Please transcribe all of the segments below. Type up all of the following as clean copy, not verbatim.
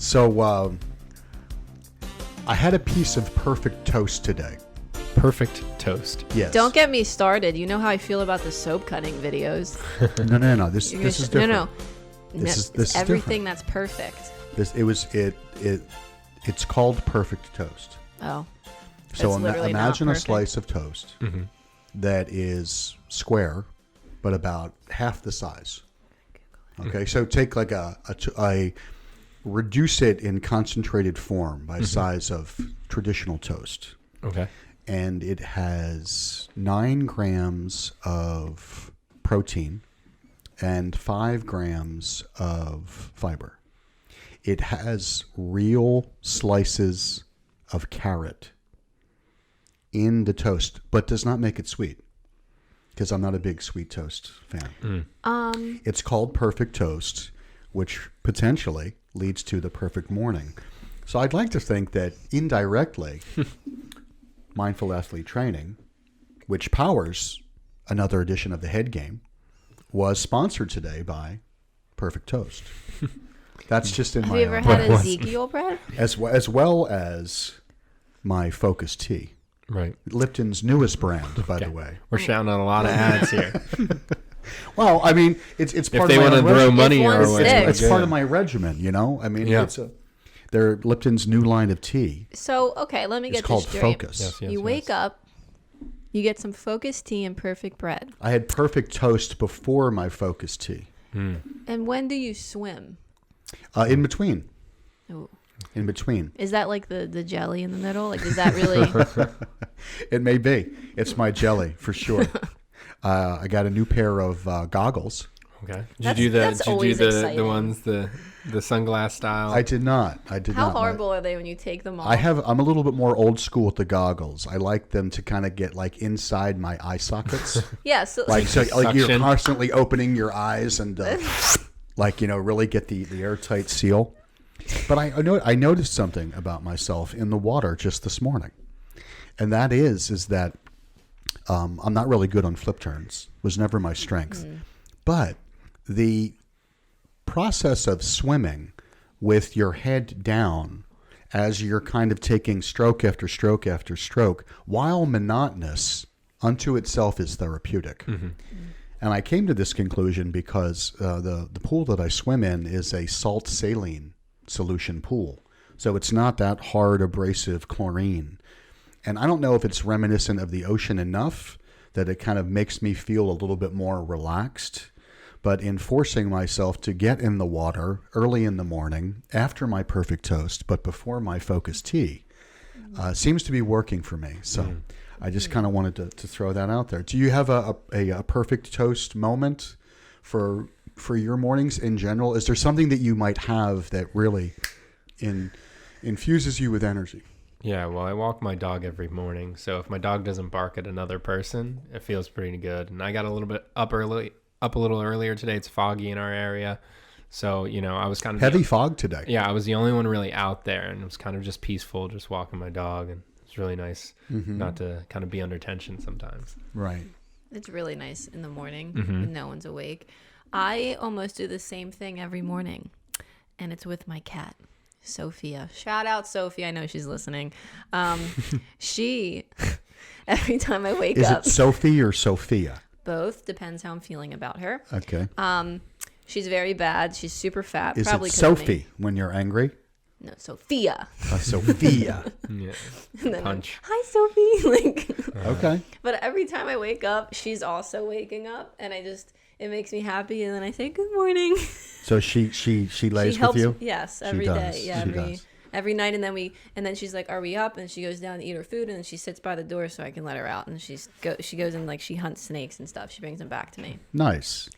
So I had a piece of perfect toast today. Perfect toast. Yes. Don't get me started. You know how I feel about the soap cutting videos. No. This is different. No. This is everything different. that's perfect. It's called perfect toast. Oh. So It's literally not imagine a perfect. slice of toast that is square, but about half the size. Okay, so take like a reduce it in concentrated form by size of traditional toast. Okay. And it has 9 grams of protein and 5 grams of fiber. It has real slices of carrot in the toast, but does not make it sweet because I'm not a big sweet toast fan. It's called perfect toast, which potentially leads to the perfect morning. So I'd like to think that indirectly, Mindful Athlete Training, which powers another edition of the Head Game, was sponsored today by Perfect Toast. That's just in Have my you ever own had brain. Ezekiel bread? as well as my Focus Tea. Right. Lipton's newest brand, by the way. We're shouting out a lot of ads here. Well, I mean, it's If part they of my want to own throw regimen. money If our one way, sticks. It's part of my regimen, you know? I mean, Yeah. they're Lipton's new line of tea. So, okay, let me It's get called this straight. Focus. Yes. You wake up, you get some Focus tea and perfect bread. I had perfect toast before my Focus Tea. And when do you swim? In between. Ooh. In between. Is that like the jelly in the middle? Like, is that really? It may be. It's my jelly, for sure. I got a new pair of goggles. Okay. That's- Did you that's do always the exciting. ones the sunglass style? I did not. How horrible are they when you take them off? I'm a little bit more old school with the goggles. I like them to kind of get like inside my eye sockets. Yeah, so Like you're Suction. constantly opening your eyes and really get the airtight seal. But I noticed something about myself in the water just this morning, and that is that I'm not really good on flip turns. Was never my strength, but the process of swimming with your head down as you're kind of taking stroke after stroke after stroke, while monotonous, unto itself is therapeutic. And I came to this conclusion because the pool that I swim in is a salt saline solution pool. So it's not that hard, abrasive chlorine. And I don't know if it's reminiscent of the ocean enough that it kind of makes me feel a little bit more relaxed. But in forcing myself to get in the water early in the morning, after my perfect toast, but before my Focus Tea, seems to be working for me. So I just kind of wanted to throw that out there. Do you have a perfect toast moment for your mornings in general? Is there something that you might have that really infuses you with energy? Yeah, well, I walk my dog every morning, so if my dog doesn't bark at another person, it feels pretty good. And I got a little bit up a little earlier today. It's foggy in our area, so I was kind of Heavy fog today. Yeah, I was the only one really out there, and it was kind of just peaceful, just walking my dog, and it's really nice not to kind of be under tension sometimes. Right. it's really nice in the morning when no one's awake. I almost do the same thing every morning, and it's with my cat, Sophia. Shout out, Sophie. I know she's listening. She, every time I wake Is up. it Sophie or Sophia? Both. Depends how I'm feeling about her. Okay. She's very bad. She's super fat. Is probably it 'cause of me. Sophie when you're angry? No, Sophia. Sophia. Yeah, And then punch. Hi, Sophie. Like, Okay. but every time I wake up, she's also waking up, and it makes me happy. And then I say good morning. So she lays She with helps. you? Yes, She every does. day. Yeah, She does. every night, and then she's like, "Are we up?" And she goes down to eat her food, and then she sits by the door so I can let her out. And she goes and like she hunts snakes and stuff. She brings them back to me. Nice.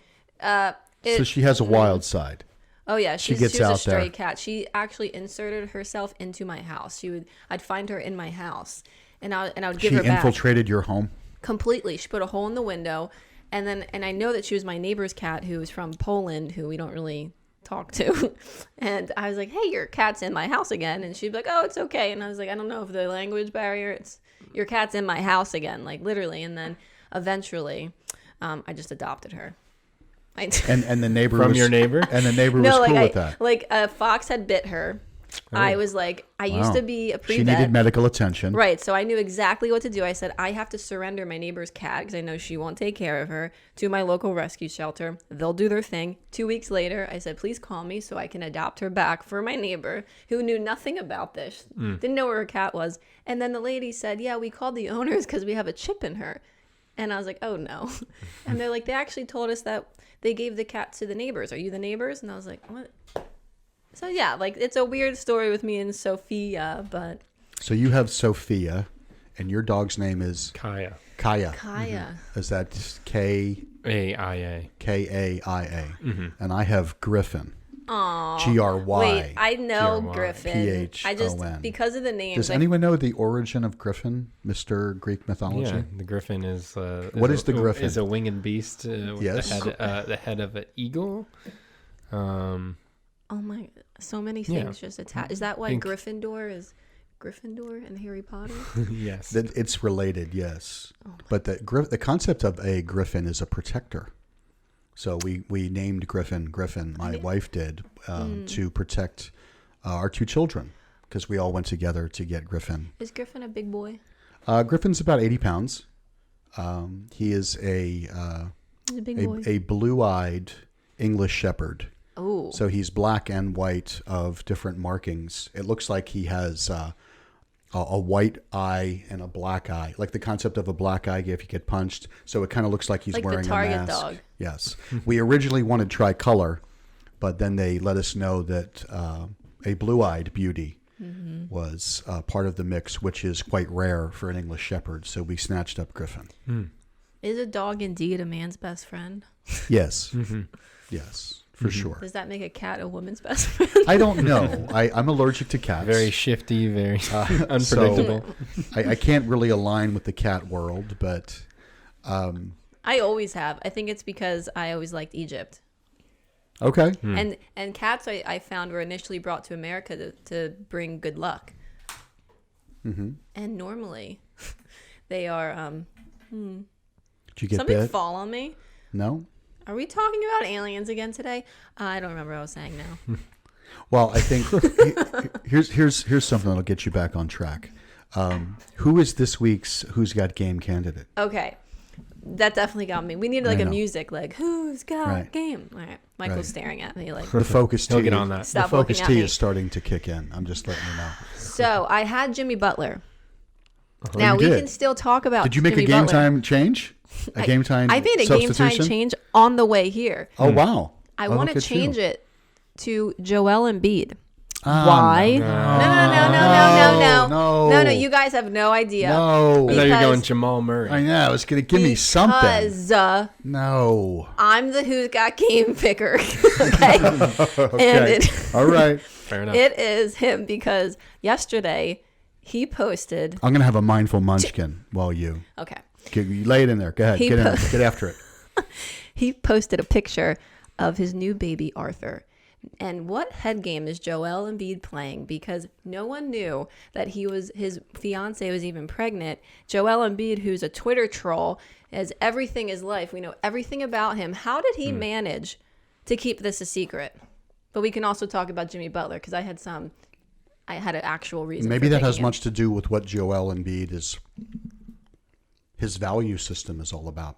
So It- she has a wild side. Oh yeah, She she gets was out a stray there. cat. She actually inserted herself into my house. I'd find her in my house, and I would give She her back infiltrated your home? completely. She put a hole in the window, and I know that she was my neighbor's cat who was from Poland, who we don't really talk to. And I was like, "Hey, your cat's in my house again," and she'd be like, "Oh, it's okay." And I was like, "I don't know if the language barrier. It's your cat's in my house again, like literally." And then eventually, I just adopted her. And the neighbor From was, your neighbor? And the neighbor was cool with that. Like a fox had bit her, I was like, I used Wow. to be a She pre-vet. needed medical attention. Right, so I knew exactly what to do. I said, I have to surrender my neighbor's cat because I know she won't take care of her to my local rescue shelter. They'll do their thing. 2 weeks later, I said, please call me so I can adopt her back for my neighbor who knew nothing about this, didn't know where her cat was. And then the lady said, yeah, we called the owners because we have a chip in her. And I was like, oh no. And they're like, they actually told us that they gave the cat to the neighbors. Are you the neighbors? And I was like, what? So yeah, like it's a weird story with me and Sophia, but So you have Sophia, and your dog's name is Kaya. Kaya. Kaya. Is that K-K-A-I-A? AIA. And I have Griffin. Aw. G-R-Y. Wait, I know G-R-Y. Griffin. P-H-O-N. I just because of the names. Does like, anyone know the origin of Griffin, Mr. Greek mythology? Yeah, the griffin is. What is the griffin? Is a winged beast. With Yes. the head of an eagle. oh my, so many things just attached. Is that why Think- Gryffindor is Gryffindor in Harry Potter? Yes. That it's related, yes. Oh But the concept of a griffin is a protector. So we named Griffin. My wife did to protect our two children because we all went together to get Griffin. Is Griffin a big boy? Griffin's about 80 pounds. He is He's a big boy. a blue-eyed English shepherd. Oh, So he's black and white of different markings. It looks like he has a white eye and a black eye, like the concept of a black eye if you get punched. So it kind of looks like he's Like the wearing Target a mask. dog. Yes. We originally wanted tricolor, but then they let us know that a blue-eyed beauty was part of the mix, which is quite rare for an English shepherd. So we snatched up Griffin. is a dog indeed a man's best friend? Yes. Yes, for sure. Does that make a cat a woman's best friend? I don't know. I'm allergic to cats. Very shifty, very unpredictable. I can't really align with the cat world, but I always have. I think it's because I always liked Egypt. okay. And cats I found were initially brought to America to bring good luck. And normally they are Did you get something bit? fall on me. No? Are we talking about aliens again today? I don't remember what I was saying now. Well, I think here's something that'll get you back on track. Who is this week's Who's Got Game candidate? Okay. That definitely got me. We need I like a know. music, like who's got Right. game? All right. Michael's Right. staring at me like The focus He'll T. get on that. The Stop focus looking at T me. is starting to kick in. I'm just letting you know. So I had Jimmy Butler. Oh, Now you we did. can still talk about Did you make Jimmy a game Butler. time change? A game time I made a game time substitution? change on the way here. Oh, wow. I Oh, want look to at you. change it to Joel Embiid. Ah, Why? No. No, you guys have no idea. No. I thought you were going Because- Jamal Murray. I know. It's going to give me something. Because No. I'm the Who's Got Game picker. Okay. And All right. Fair enough. it is him because yesterday he posted. I'm going to have a mindful munchkin while you Okay. you lay it in there. Go ahead. He Get in po- there. Get after it. He posted a picture of his new baby Arthur. And what head game is Joel Embiid playing? Because no one knew that his fiance was even pregnant. Joel Embiid, who's a Twitter troll, has everything is life. We know everything about him. How did he manage to keep this a secret? But we can also talk about Jimmy Butler because I had an actual reason. Maybe for that picking has him. much to do with what Joel Embiid is. His value system is all about.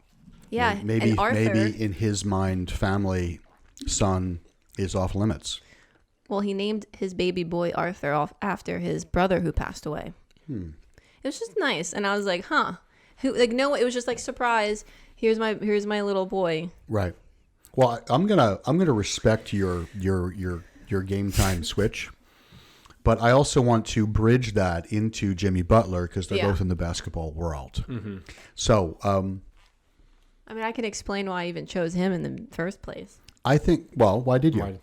Yeah, Maybe and Arthur. maybe in his mind, family, son is off limits. Well, he named his baby boy Arthur off after his brother who passed away. It was just nice, and I was like, "Huh." No, it was just like surprise. Here's my little boy. Right. Well, I'm gonna respect your game time switch, but I also want to bridge that into Jimmy Butler because they're Yeah. both in the basketball world. So I mean, I can explain why I even chose him in the first place. I think. Well, why did you? Why-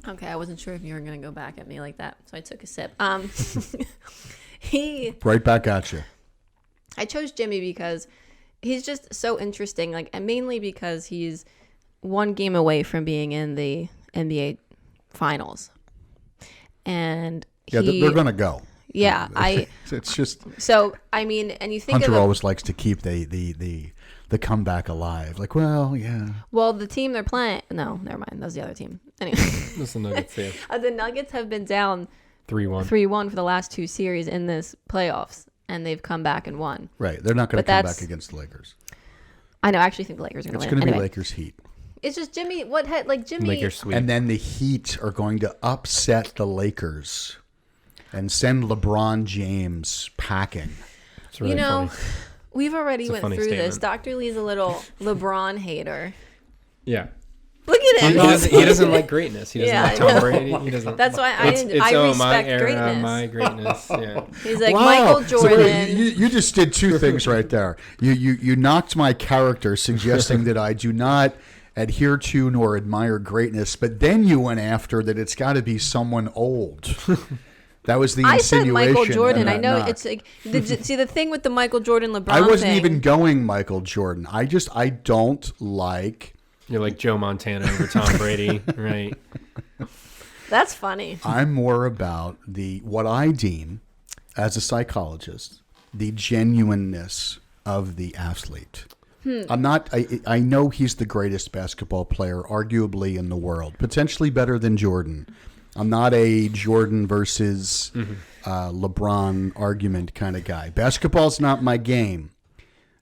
Okay, I wasn't sure if you were gonna go back at me like that, so I took a sip. Right back at you. I chose Jimmy because he's just so interesting, like, and mainly because he's one game away from being in the NBA Finals, and Yeah, they're gonna go. Yeah, It's just so I mean, and you think Hunter of always likes to keep the the comeback alive. Like, well, yeah. Well, the team they're playing. No, never mind. That was the other team. Anyway, That's the Nuggets. Yeah. the Nuggets have been down 3-1. 3-1 for the last 2 series in this playoffs, and they've come back and won. Right. They're not going to But come that's- back against the Lakers. I know. I actually think the Lakers are going It's to going win. to be Anyway, Lakers Heat. it's just Jimmy. What had like Jimmy? Lakers sweep. And then the Heat are going to upset the Lakers and send LeBron James packing. It's really You know, funny. we've already It's a went funny through this. statement. Dr. Lee's a little LeBron hater. Yeah. Look at He him. doesn't like greatness. He doesn't Yeah, like I know. Tom Brady. He doesn't. That's why I It's respect my era, greatness. my greatness. Yeah. He's like Wow. Michael So Jordan. you just did 2 things right there. You knocked my character, suggesting that I do not adhere to nor admire greatness, but then you went after that it's got to be someone old. That was the I said insinuation. Michael Jordan. in I that know knock. it's like see the thing with the Michael Jordan LeBron I wasn't thing. even going Michael Jordan. I don't like. You're like Joe Montana over Tom Brady, right? That's funny. I'm more about what I deem, as a psychologist, the genuineness of the athlete. I'm not. I know he's the greatest basketball player, arguably in the world, potentially better than Jordan. I'm not a Jordan versus LeBron argument kind of guy. Basketball's not my game,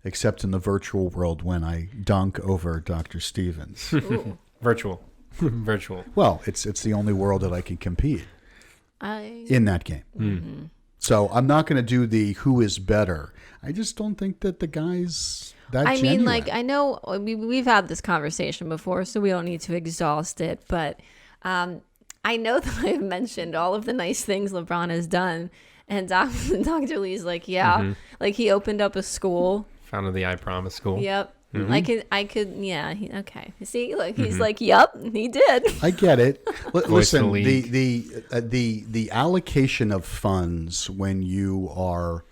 except in the virtual world when I dunk over Dr. Stevens. Ooh. Virtual. Virtual. Well, it's the only world that I can compete in that game. Mm-hmm. So I'm not going to do the who is better. I just don't think that the guy's that I genuine. mean, like, I know we've had this conversation before, so we don't need to exhaust it. But I know that I've mentioned all of the nice things LeBron has done. And Dr. Lee's like, yeah. Mm-hmm. Like, he opened up a school. Founded the I Promise School. Yep. Mm-hmm. I could, yeah. Okay. See, look, he's like, yep, he did. I get it. Listen, of the the allocation of funds when you are,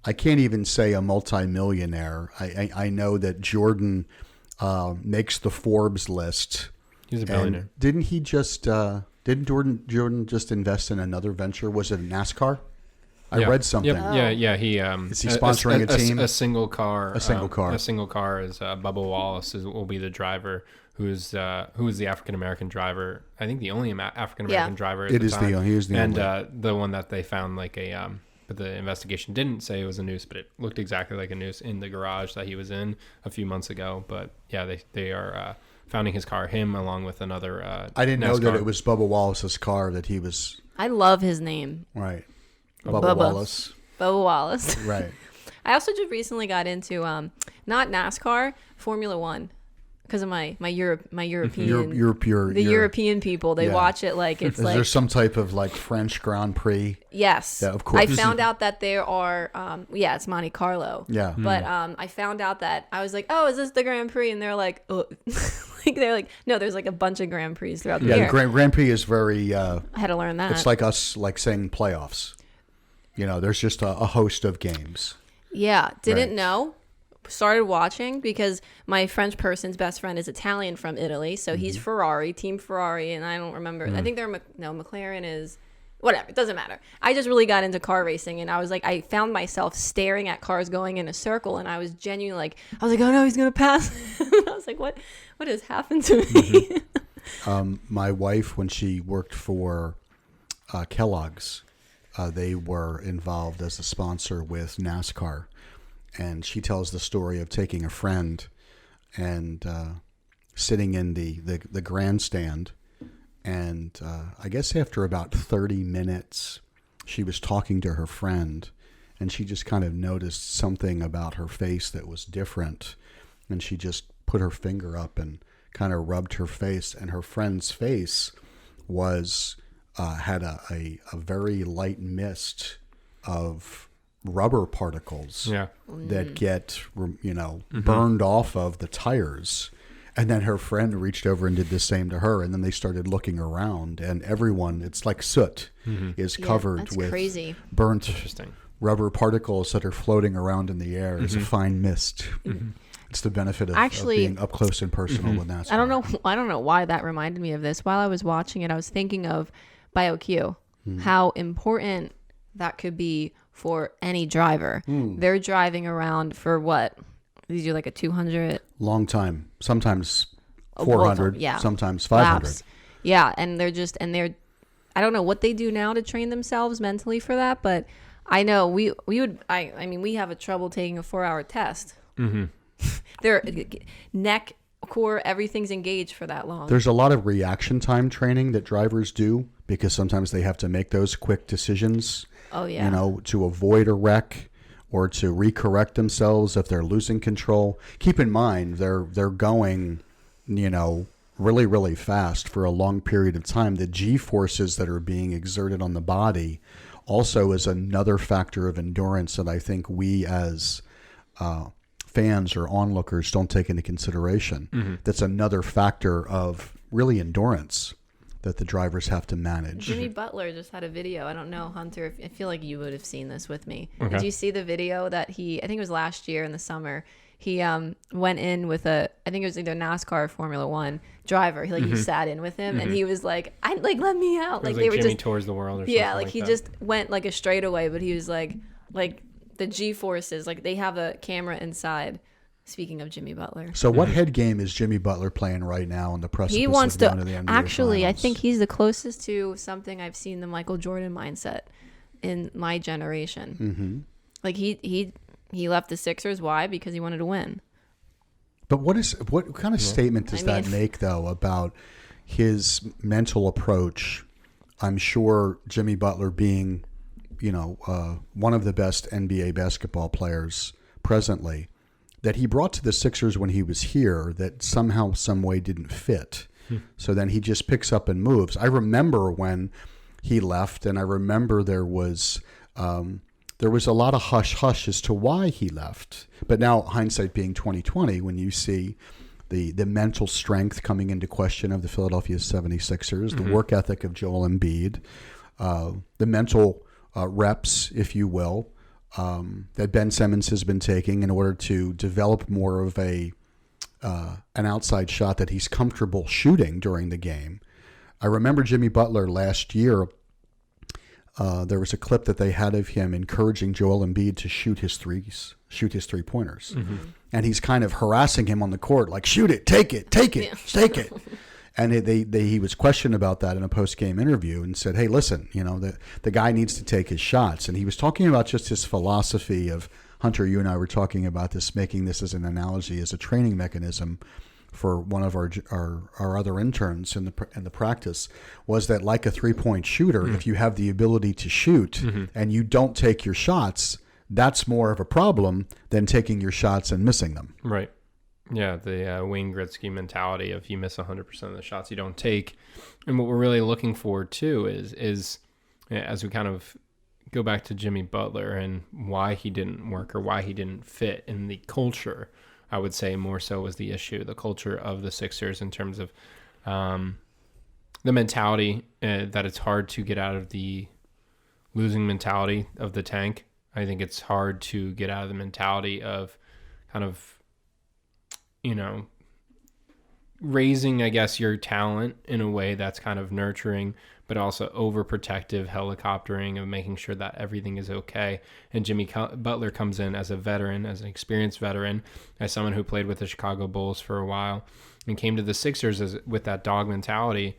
I can't even say a multimillionaire. I know that Jordan makes the Forbes list. He's a billionaire. And didn't he just didn't Jordan just invest in another venture? Was it NASCAR? I read something. Yep. Yeah. He Is he sponsoring a team? A single car. A single car. A single car is Bubba Wallace will be the driver. Who is the African American driver? I think the only African American Yeah. driver. At It the is time. he is the and only. the one that they found like a but the investigation didn't say it was a noose, but it looked exactly like a noose in the garage that he was in a few months ago. But yeah, they are founding his car, him along with another. I didn't know that NASCAR. it was Bubba Wallace's car that he was I love his name, right. Bubba. Wallace. Bubba Wallace. Right. I also just recently got into not NASCAR, Formula One, because of my European European people. They yeah. watch it like it's Is like there some type of like French Grand Prix? yes. Yeah, of course. I found out that there are it's Monte Carlo. Yeah. But I found out that I was like, oh, is this the Grand Prix? And they're like, oh. they're like, no, there's like a bunch of Grand Prix throughout the Yeah, year. the Grand Prix is very. I had to learn that. It's like us like saying playoffs. You know, there's just a host of games. Yeah, didn't Right. know. Started watching because my French person's best friend is Italian from Italy, so he's Ferrari, Team Ferrari, and I don't remember. I think they're McLaren is whatever. It doesn't matter. I just really got into car racing, and I was like, I found myself staring at cars going in a circle, and I was genuinely like, I was like, oh no, he's gonna pass. I was like, what has happened to me? My wife, when she worked for Kellogg's, they were involved as a sponsor with NASCAR. And she tells the story of taking a friend and sitting in the grandstand. And I guess after about 30 minutes, she was talking to her friend. And she just kind of noticed something about her face that was different. And she just put her finger up and kind of rubbed her face. And her friend's face was had a very light mist of rubber particles Yeah. that get burned off of the tires. And then her friend reached over and did the same to her, and then they started looking around, and everyone, it's like soot, is covered that's with crazy. burnt Interesting. rubber particles that are floating around in the air as a fine mist. It's the benefit of being up close and personal with NASCAR. I don't know why that reminded me of this. While I was watching it, I was thinking of BioQ, how important that could be for any driver. They're driving around for what? These are like a 200 Long time. Sometimes Oh, both of 400, them, yeah. sometimes 500. laps. Yeah, and they're I don't know what they do now to train themselves mentally for that, but I know we would I mean we have a trouble taking a 4-hour test. Mm-hmm. Their neck, core, everything's engaged for that long. There's a lot of reaction time training that drivers do because sometimes they have to make those quick decisions, Oh yeah. you know, to avoid a wreck or to recorrect themselves if they're losing control. Keep in mind, they're going, you know, really, really fast for a long period of time. The G-forces that are being exerted on the body also is another factor of endurance that I think we as fans or onlookers don't take into consideration. Mm-hmm. That's another factor of really endurance that the drivers have to manage. Jimmy Butler just had a video. I don't know, Hunter. I feel like you would have seen this with me. Okay. Did you see the video that I think it was last year in the summer. He went in with I think it was either NASCAR or Formula One driver. He sat in with him, and he was like, let me out. Like They were Jimmy just tours the world or something. yeah, like like he that. just went like a straightaway, but he was like the G-forces, like they have a camera inside. Speaking of Jimmy Butler. So what head game is Jimmy Butler playing right now on the precipice He wants of going to to the NBA actually. I Finals? think he's the closest to something I've seen the Michael Jordan mindset in my generation. Mm-hmm. Like he left the Sixers. Why? Because he wanted to win. But what kind of statement does that make, though, about his mental approach? I'm sure Jimmy Butler being, you know, one of the best NBA basketball players presently, that he brought to the Sixers when he was here that somehow, some way didn't fit. So then he just picks up and moves. I remember when he left, and I remember there was a lot of hush-hush as to why he left. But now, hindsight being 2020, when you see the mental strength coming into question of the Philadelphia 76ers, the work ethic of Joel Embiid, the mental reps, if you will, that Ben Simmons has been taking in order to develop more of an outside shot that he's comfortable shooting during the game. I remember Jimmy Butler last year. There was a clip that they had of him encouraging Joel Embiid to shoot his 3-pointers. And he's kind of harassing him on the court, like, shoot it, take it, take it. And he was questioned about that in a post-game interview and said, hey, listen, you know, the guy needs to take his shots. And he was talking about just his philosophy of, Hunter, you and I were talking about this, making this as an analogy, as a training mechanism for one of our other interns in the practice, was that like a 3-point shooter, if you have the ability to shoot and you don't take your shots, that's more of a problem than taking your shots and missing them. Right. Yeah, the Wayne Gretzky mentality of you miss 100% of the shots you don't take. And what we're really looking for, too, is as we kind of go back to Jimmy Butler and why he didn't work or why he didn't fit in the culture, I would say more so was the issue, the culture of the Sixers in terms of the mentality that it's hard to get out of the losing mentality of the tank. I think it's hard to get out of the mentality of kind of, you know, raising, I guess, your talent in a way that's kind of nurturing, but also overprotective helicoptering of making sure that everything is okay. And Jimmy Butler comes in as a veteran, as an experienced veteran, as someone who played with the Chicago Bulls for a while and came to the Sixers with that dog mentality.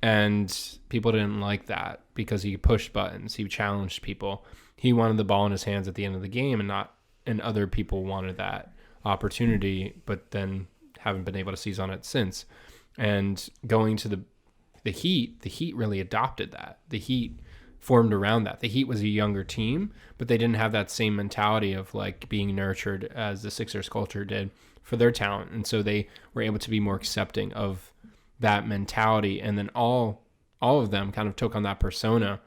And people didn't like that because he pushed buttons. He challenged people. He wanted the ball in his hands at the end of the game, and other people wanted that opportunity, but then haven't been able to seize on it since. And going to the Heat really adopted that. The Heat formed around that. The Heat was a younger team, but they didn't have that same mentality of like being nurtured as the Sixers culture did for their talent. And so they were able to be more accepting of that mentality. And then all of them kind of took on that persona,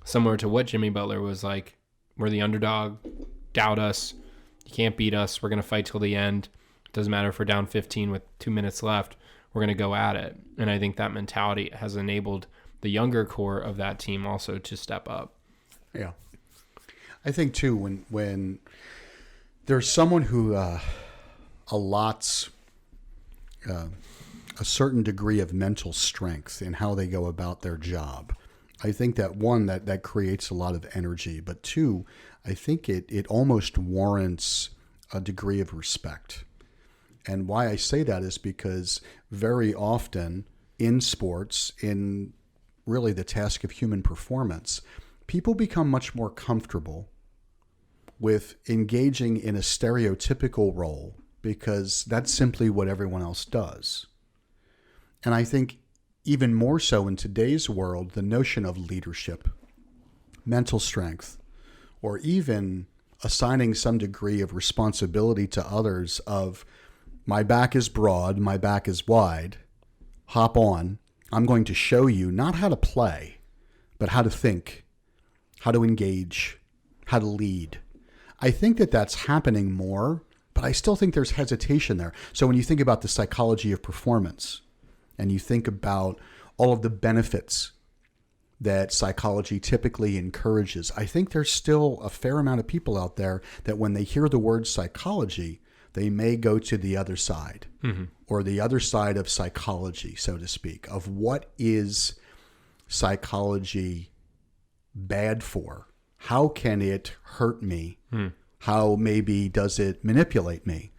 similar to what Jimmy Butler was like. We're the underdog, doubt us, you can't beat us, we're going to fight till the end. Doesn't matter if we're down 15 with 2 minutes left, we're going to go at it. And I think that mentality has enabled the younger core of that team also to step up. Yeah. I think, too, when there's someone who allots a certain degree of mental strength in how they go about their job, I think that, one, that creates a lot of energy. But, two, I think it almost warrants a degree of respect. And why I say that is because very often in sports, in really the task of human performance, people become much more comfortable with engaging in a stereotypical role because that's simply what everyone else does. And I think even more so in today's world, the notion of leadership, mental strength, or even assigning some degree of responsibility to others of my back is broad, my back is wide, hop on. I'm going to show you not how to play, but how to think, how to engage, how to lead. I think that that's happening more, but I still think there's hesitation there. So when you think about the psychology of performance and you think about all of the benefits that psychology typically encourages, I think there's still a fair amount of people out there that when they hear the word psychology, they may go to the other side or the other side of psychology, so to speak, of what is psychology bad for? How can it hurt me? How maybe does it manipulate me?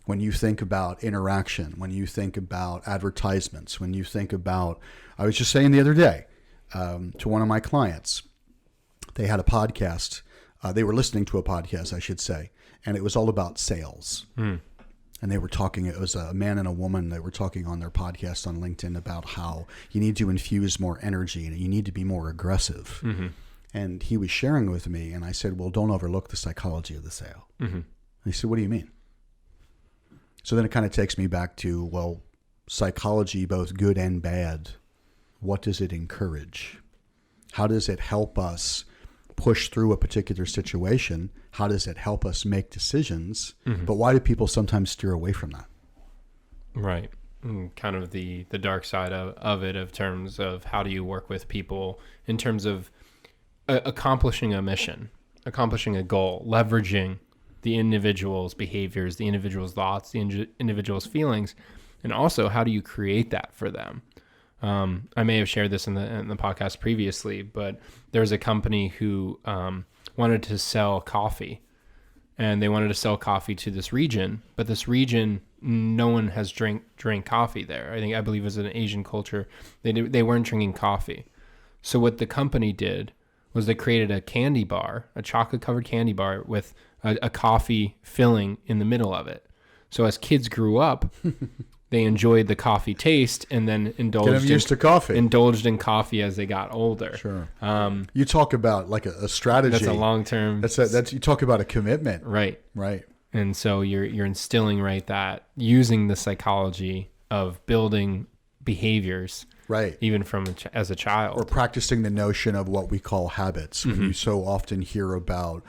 When you think about interaction, when you think about advertisements, when you think about, I was just saying the other day to one of my clients, they had a podcast. They were listening to a podcast, I should say, and it was all about sales. And they were talking, it was a man and a woman, they were talking on their podcast on LinkedIn about how you need to infuse more energy and you need to be more aggressive. And he was sharing with me, and I said, well, don't overlook the psychology of the sale. And he said, what do you mean? So then it kind of takes me back to, well, psychology, both good and bad, what does it encourage? How does it help us push through a particular situation? How does it help us make decisions? But why do people sometimes steer away from that? Right. Kind of the dark side of it, of terms of how do you work with people in terms of accomplishing a mission, accomplishing a goal, leveraging the individual's behaviors, the individual's thoughts, the individual's feelings, and also how do you create that for them? I may have shared this in the podcast previously, but there's a company who wanted to sell coffee, and they wanted to sell coffee to this region, but this region, no one has drank coffee there. I believe it was an Asian culture. They weren't drinking coffee. So what the company did was they created a candy bar, a chocolate-covered candy bar with a coffee filling in the middle of it. So as kids grew up, they enjoyed the coffee taste and then indulged in coffee as they got older. Sure. You talk about like a strategy. That's a long-term. That's you talk about a commitment. Right. Right. And so you're instilling that using the psychology of building behaviors. Right. Even as a child. Or practicing the notion of what we call habits. When you so often hear about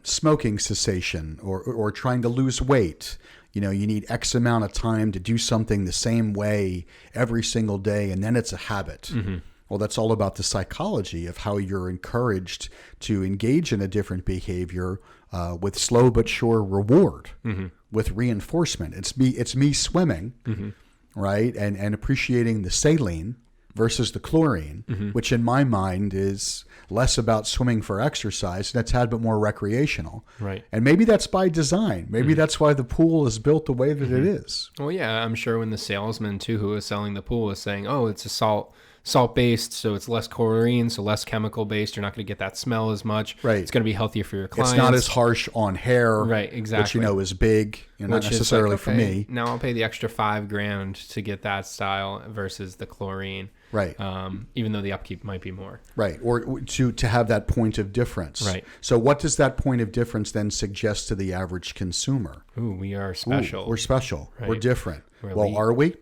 smoking cessation or trying to lose weight. You know, you need X amount of time to do something the same way every single day, and then it's a habit. Well, that's all about the psychology of how you're encouraged to engage in a different behavior with slow but sure reward, with reinforcement. It's me swimming, right, and appreciating the saline versus the chlorine, which in my mind is less about swimming for exercise, and it's had but more recreational. Right. And maybe that's by design. Maybe that's why the pool is built the way that it is. Well, yeah, I'm sure when the salesman too, who was selling the pool, was saying, "Oh, it's a salt-based, so it's less chlorine, so less chemical-based. You're not going to get that smell as much. Right. It's going to be healthier for your clients. It's not as harsh on hair. Right, exactly. Which, is big, not necessarily for me. Now I'll pay the extra $5,000 to get that style versus the chlorine. Right. Even though the upkeep might be more. Right. Or to have that point of difference. Right. So what does that point of difference then suggest to the average consumer? Ooh, we are special. We're special. Right. We're different. We're well, elite. are we?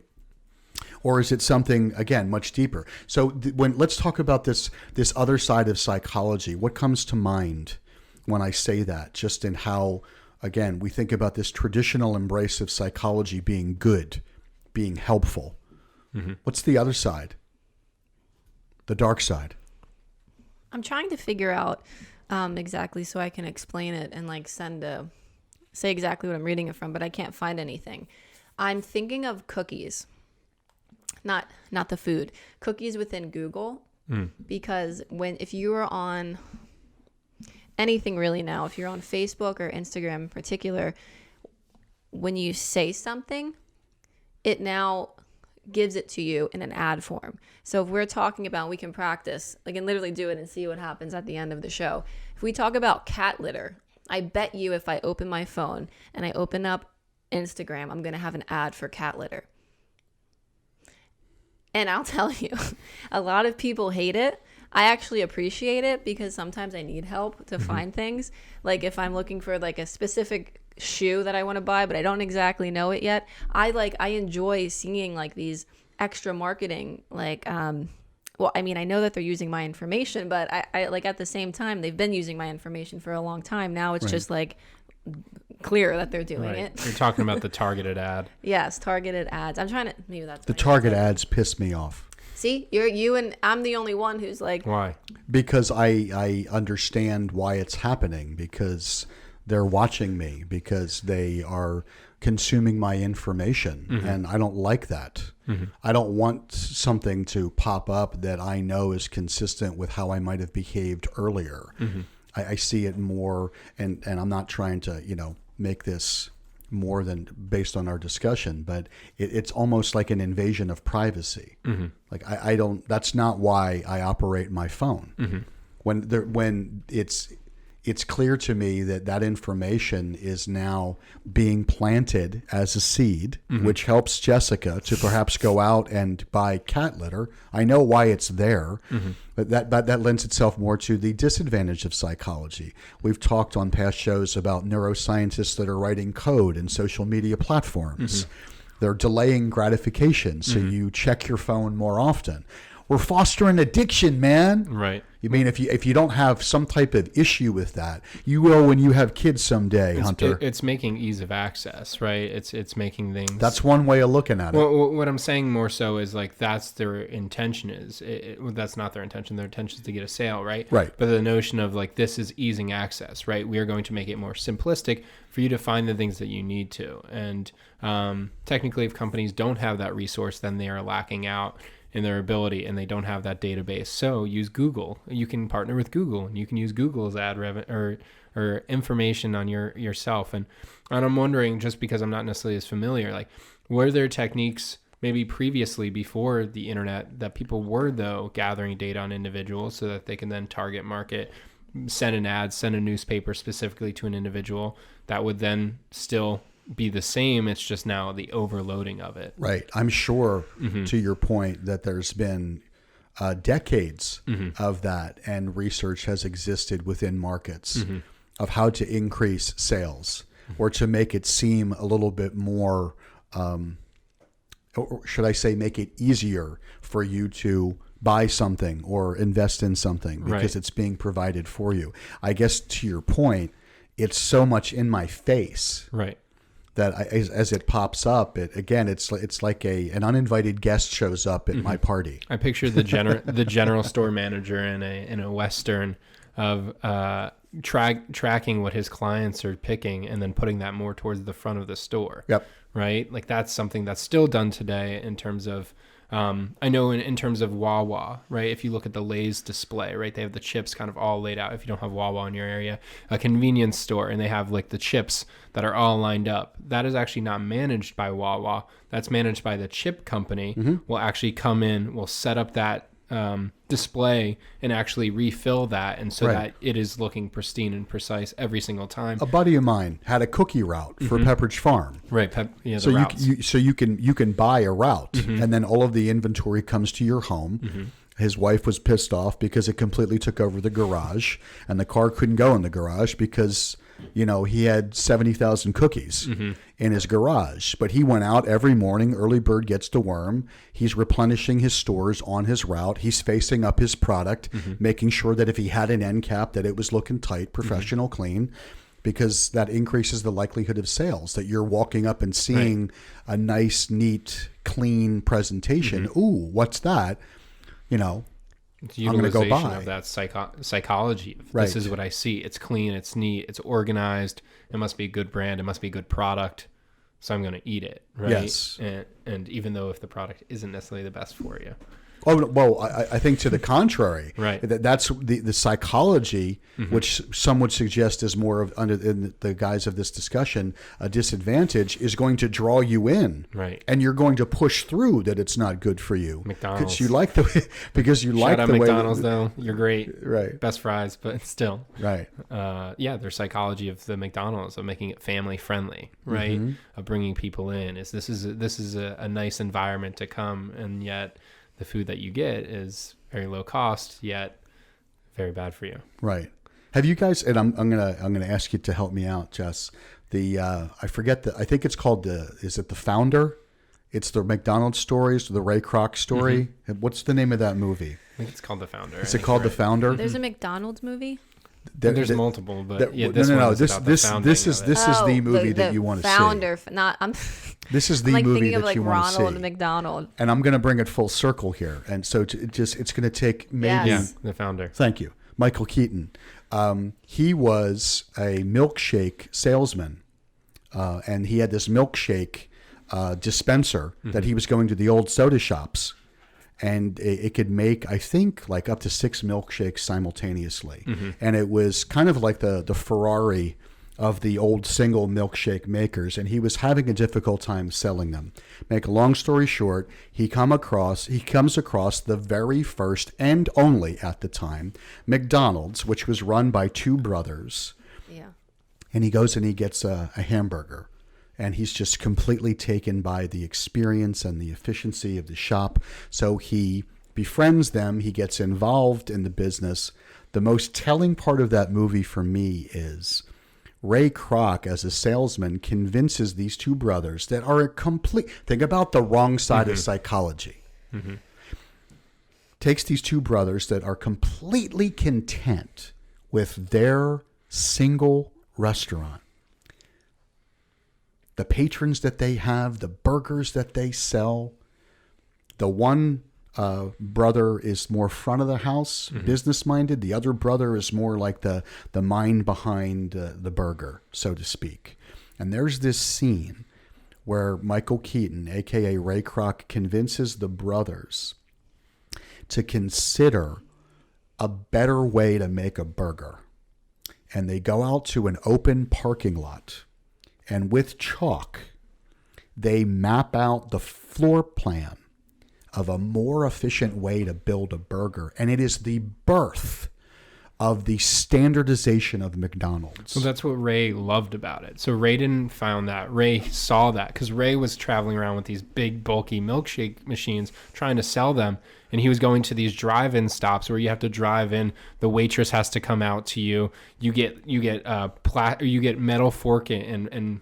Or is it something, again, much deeper? So let's talk about this other side of psychology. What comes to mind when I say that? Just in how, again, we think about this traditional embrace of psychology being good, being helpful. What's the other side? The dark side. I'm trying to figure out exactly so I can explain it and say exactly what I'm reading it from, but I can't find anything. I'm thinking of cookies, not the food. Cookies within Google, because if you were on, anything really now, if you're on Facebook or Instagram in particular, when you say something, it now gives it to you in an ad form. So if we're talking about, we can practice, I can literally do it and see what happens at the end of the show. If we talk about cat litter, I bet you if I open my phone and I open up Instagram, I'm going to have an ad for cat litter. And I'll tell you, a lot of people hate it. I actually appreciate it because sometimes I need help to find things. Like if I'm looking for like a specific shoe that I want to buy, but I don't exactly know it yet. I enjoy seeing like these extra marketing, like, well, I mean, I know that they're using my information, but I like at the same time, they've been using my information for a long time. Now it's just like clear that they're doing it. You're talking about the targeted ad. Yes, targeted ads. I'm trying to, maybe that's The target ads piss me off. See, you and I'm the only one who's like, Why? Because I understand why it's happening, because they're watching me, because they are consuming my information, and I don't like that. I don't want something to pop up that I know is consistent with how I might have behaved earlier. I see it more, and I'm not trying to, make this more than based on our discussion, but it's almost like an invasion of privacy. Like I don't, that's not why I operate my phone. When it's clear to me that information is now being planted as a seed, which helps Jessica to perhaps go out and buy cat litter. I know why it's there, but that lends itself more to the disadvantage of psychology. We've talked on past shows about neuroscientists that are writing code in social media platforms. They're delaying gratification, so you check your phone more often. We're fostering addiction, man. Right. You mean if you don't have some type of issue with that, you will when you have kids someday, Hunter. It's making ease of access, right? It's making things. That's one way of looking at it. Well, what I'm saying more so is like that's their intention is. That's not their intention. Their intention is to get a sale, right? Right. But the notion of like this is easing access, right? We are going to make it more simplistic for you to find the things that you need to. And technically, if companies don't have that resource, then they are lacking out in their ability, and they don't have that database. So use Google. You can partner with Google, and you can use Google's ad revenue or information on yourself. And I'm wondering, just because I'm not necessarily as familiar, like were there techniques maybe previously before the internet that people were though gathering data on individuals so that they can then target market, send an ad, send a newspaper specifically to an individual that would then still be the same? It's just now the overloading of it. Right. I'm sure, to your point, that there's been decades of that, and research has existed within markets of how to increase sales or to make it seem a little bit more, or should I say, make it easier for you to buy something or invest in something because it's being provided for you. I guess to your point, it's so much in my face. Right. That as it pops up, it's like an uninvited guest shows up at my party. I picture the general store manager in a Western of tracking what his clients are picking and then putting that more towards the front of the store. Yep. Right. Like that's something that's still done today in terms of. I know in terms of Wawa, right? If you look at the Lay's display, right, they have the chips kind of all laid out. If you don't have Wawa in your area, a convenience store, and they have like the chips that are all lined up. That is actually not managed by Wawa. That's managed by the chip company. Will actually come in, will set up that display and actually refill that, and so that it is looking pristine and precise every single time. A buddy of mine had a cookie route for Pepperidge Farm. Right. So you can buy a route, and then all of the inventory comes to your home. His wife was pissed off because it completely took over the garage, and the car couldn't go in the garage because he had 70,000 cookies in his garage. But he went out every morning. Early bird gets the worm. He's replenishing his stores on his route. He's facing up his product, making sure that if he had an end cap, that it was looking tight, professional, clean, because that increases the likelihood of sales, that you're walking up and seeing a nice, neat, clean presentation. Ooh, what's that? It's I'm going to go buy. Of that psychology. This is what I see. It's clean. It's neat. It's organized. It must be a good brand. It must be a good product. So I'm going to eat it. Right. Yes. And even though if the product isn't necessarily the best for you. Oh no, well, I think to the contrary, Right. That's the psychology, which some would suggest is more of under in the guise of this discussion, a disadvantage is going to draw you in, Right. And you're going to push through that it's not good for you, McDonald's. because you like Shout out the way McDonald's though. You're great. Right. Best fries, but still. right, Yeah, their psychology of the McDonald's of making it family friendly, right? Of bringing people in this is a nice environment to come, and yet the food that you get is very low cost, yet very bad for you. right. Have you guys? And I'm gonna ask you to help me out, Jess. I forget I think it's called is it The Founder? It's the McDonald's stories, the Ray Kroc story. What's the name of that movie? I think it's called The Founder. Is it called The Founder? There's a McDonald's movie. There's multiple, but yeah, this no. one is about the This founding is of it. this is the movie that you want to see. Founder, not I'm. This is the I'm like movie thinking of that like you want to Ronald see. McDonald. And I'm going to bring it full circle here. And so it's going to take maybe. Yeah, Yes. The Founder. Thank you, Michael Keaton. He was a milkshake salesman, and he had this milkshake dispenser that he was going to the old soda shops, and it could make, I think, like up to 6 milkshakes simultaneously. And it was kind of like the Ferrari of the old single milkshake makers, and he was having a difficult time selling them. Make a long story short, he comes across the very first and only at the time McDonald's, which was run by 2 brothers, Yeah. and he goes and he gets a hamburger. And he's just completely taken by the experience and the efficiency of the shop. So he befriends them. He gets involved in the business. The most telling part of that movie for me is Ray Kroc, as a salesman, convinces these 2 brothers that are think about the wrong side of psychology. Takes these 2 brothers that are completely content with their single restaurant. The patrons that they have, the burgers that they sell. The one brother is more front of the house, business minded. The other brother is more like the mind behind the burger, so to speak. And there's this scene where Michael Keaton, aka Ray Kroc, convinces the brothers to consider a better way to make a burger. And they go out to an open parking lot. And with chalk, they map out the floor plan of a more efficient way to build a burger. And it is the birth of the standardization of McDonald's. So that's what Ray loved about it. So Ray didn't found that. Ray saw that because Ray was traveling around with these big, bulky milkshake machines trying to sell them. And he was going to these drive-in stops where you have to drive in. The waitress has to come out to you. You get metal fork and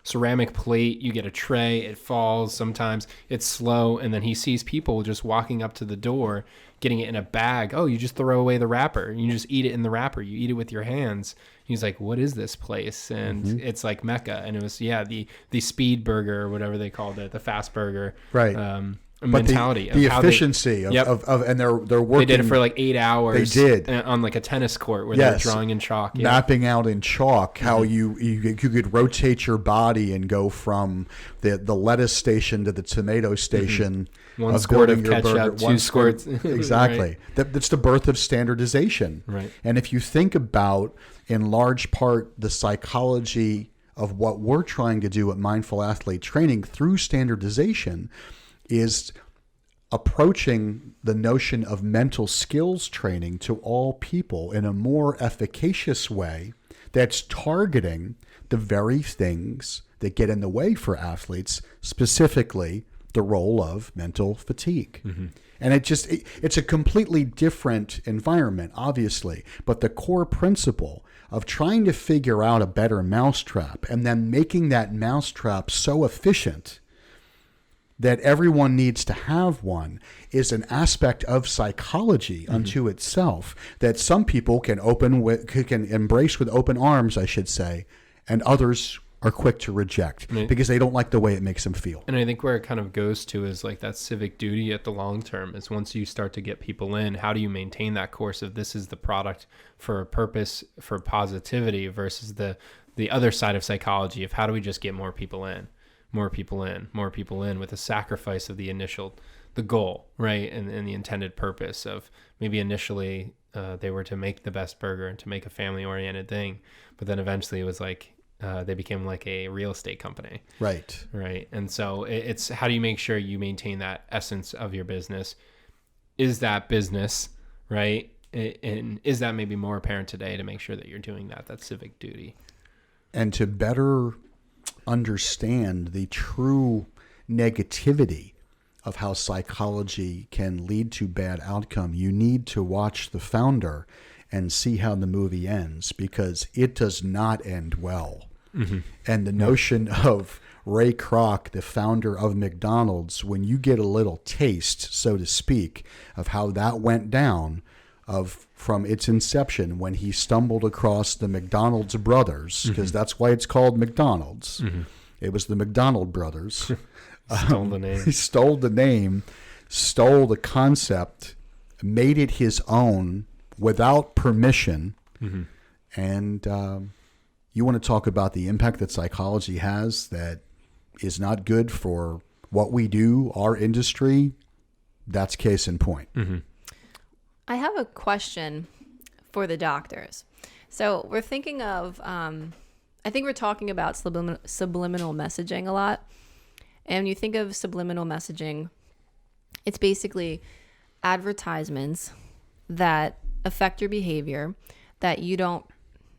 ceramic plate. You get a tray. It falls. Sometimes it's slow. And then he sees people just walking up to the door, getting it in a bag. Oh, you just throw away the wrapper. You just eat it in the wrapper. You eat it with your hands. He's like, what is this place? And it's like Mecca. And it was, the speed burger or whatever they called it, the fast burger. Right. Mentality. The of how efficiency of and they're working. They did it for like 8 hours. They did. On like a tennis court where they're drawing in chalk. Yeah. Mapping out in chalk how you could rotate your body and go from the lettuce station to the tomato station. One squirt of building your ketchup, burger. 2 squirts. Exactly. Right. That's the birth of standardization. Right. And if you think about, in large part, the psychology of what we're trying to do at Mindful Athlete Training through standardization is approaching the notion of mental skills training to all people in a more efficacious way that's targeting the very things that get in the way for athletes, specifically the role of mental fatigue. And it's a completely different environment, obviously, but the core principle of trying to figure out a better mousetrap and then making that mousetrap so efficient that everyone needs to have one is an aspect of psychology unto itself that some people can embrace with open arms, I should say, and others are quick to reject because they don't like the way it makes them feel. And I think where it kind of goes to is like that civic duty at the long term is once you start to get people in, how do you maintain that course of this is the product for a purpose, for positivity versus the other side of psychology of how do we just get more people in with the sacrifice of the the goal, right? And the intended purpose of maybe initially they were to make the best burger and to make a family oriented thing, but then eventually it was like they became like a real estate company. Right. Right. And so it's how do you make sure you maintain that essence of your business? Is that business, right? And is that maybe more apparent today to make sure that you're doing that civic duty? And to better understand the true negativity of how psychology can lead to bad outcome, you need to watch The Founder and see how the movie ends, because it does not end well. Mm-hmm. And the notion of Ray Kroc, the founder of McDonald's, when you get a little taste, so to speak, of how that went down, from its inception, when he stumbled across the McDonald's brothers, because that's why it's called McDonald's. Mm-hmm. It was the McDonald brothers. Stole the name. He stole the name, stole the concept, made it his own without permission. Mm-hmm. And you want to talk about the impact that psychology has that is not good for what we do, our industry. That's case in point. Mm-hmm. I have a question for the doctors. So we're thinking of, I think we're talking about subliminal messaging a lot. And when you think of subliminal messaging, it's basically advertisements that affect your behavior that you don't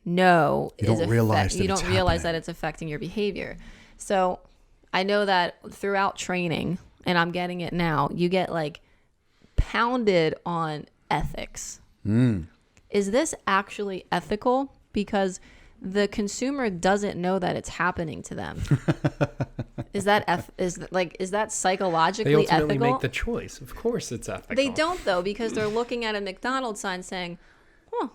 know you don't realize that it's affecting your behavior. So I know that throughout training, and I'm getting it now, you get like pounded on ethics. Is this actually ethical? Because the consumer doesn't know that it's happening to them. Is that psychologically ethical? They ultimately ethical? make the choice. Of course it's ethical. They don't, though, because they're looking at a McDonald's sign saying, "Huh."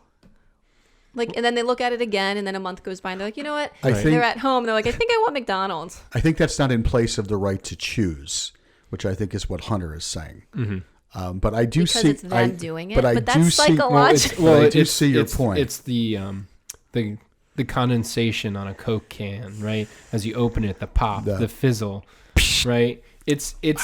And then they look at it again, and then a month goes by, and they're like, "You know what?" They're at home. They're like, "I think I want McDonald's." I think that's not in place of the right to choose, which I think is what Hunter is saying. Mm-hmm. But I do because see it's them doing it. But that's psychological. I do see your point. It's the condensation on a Coke can, right? As you open it, the pop, the fizzle, right? It's the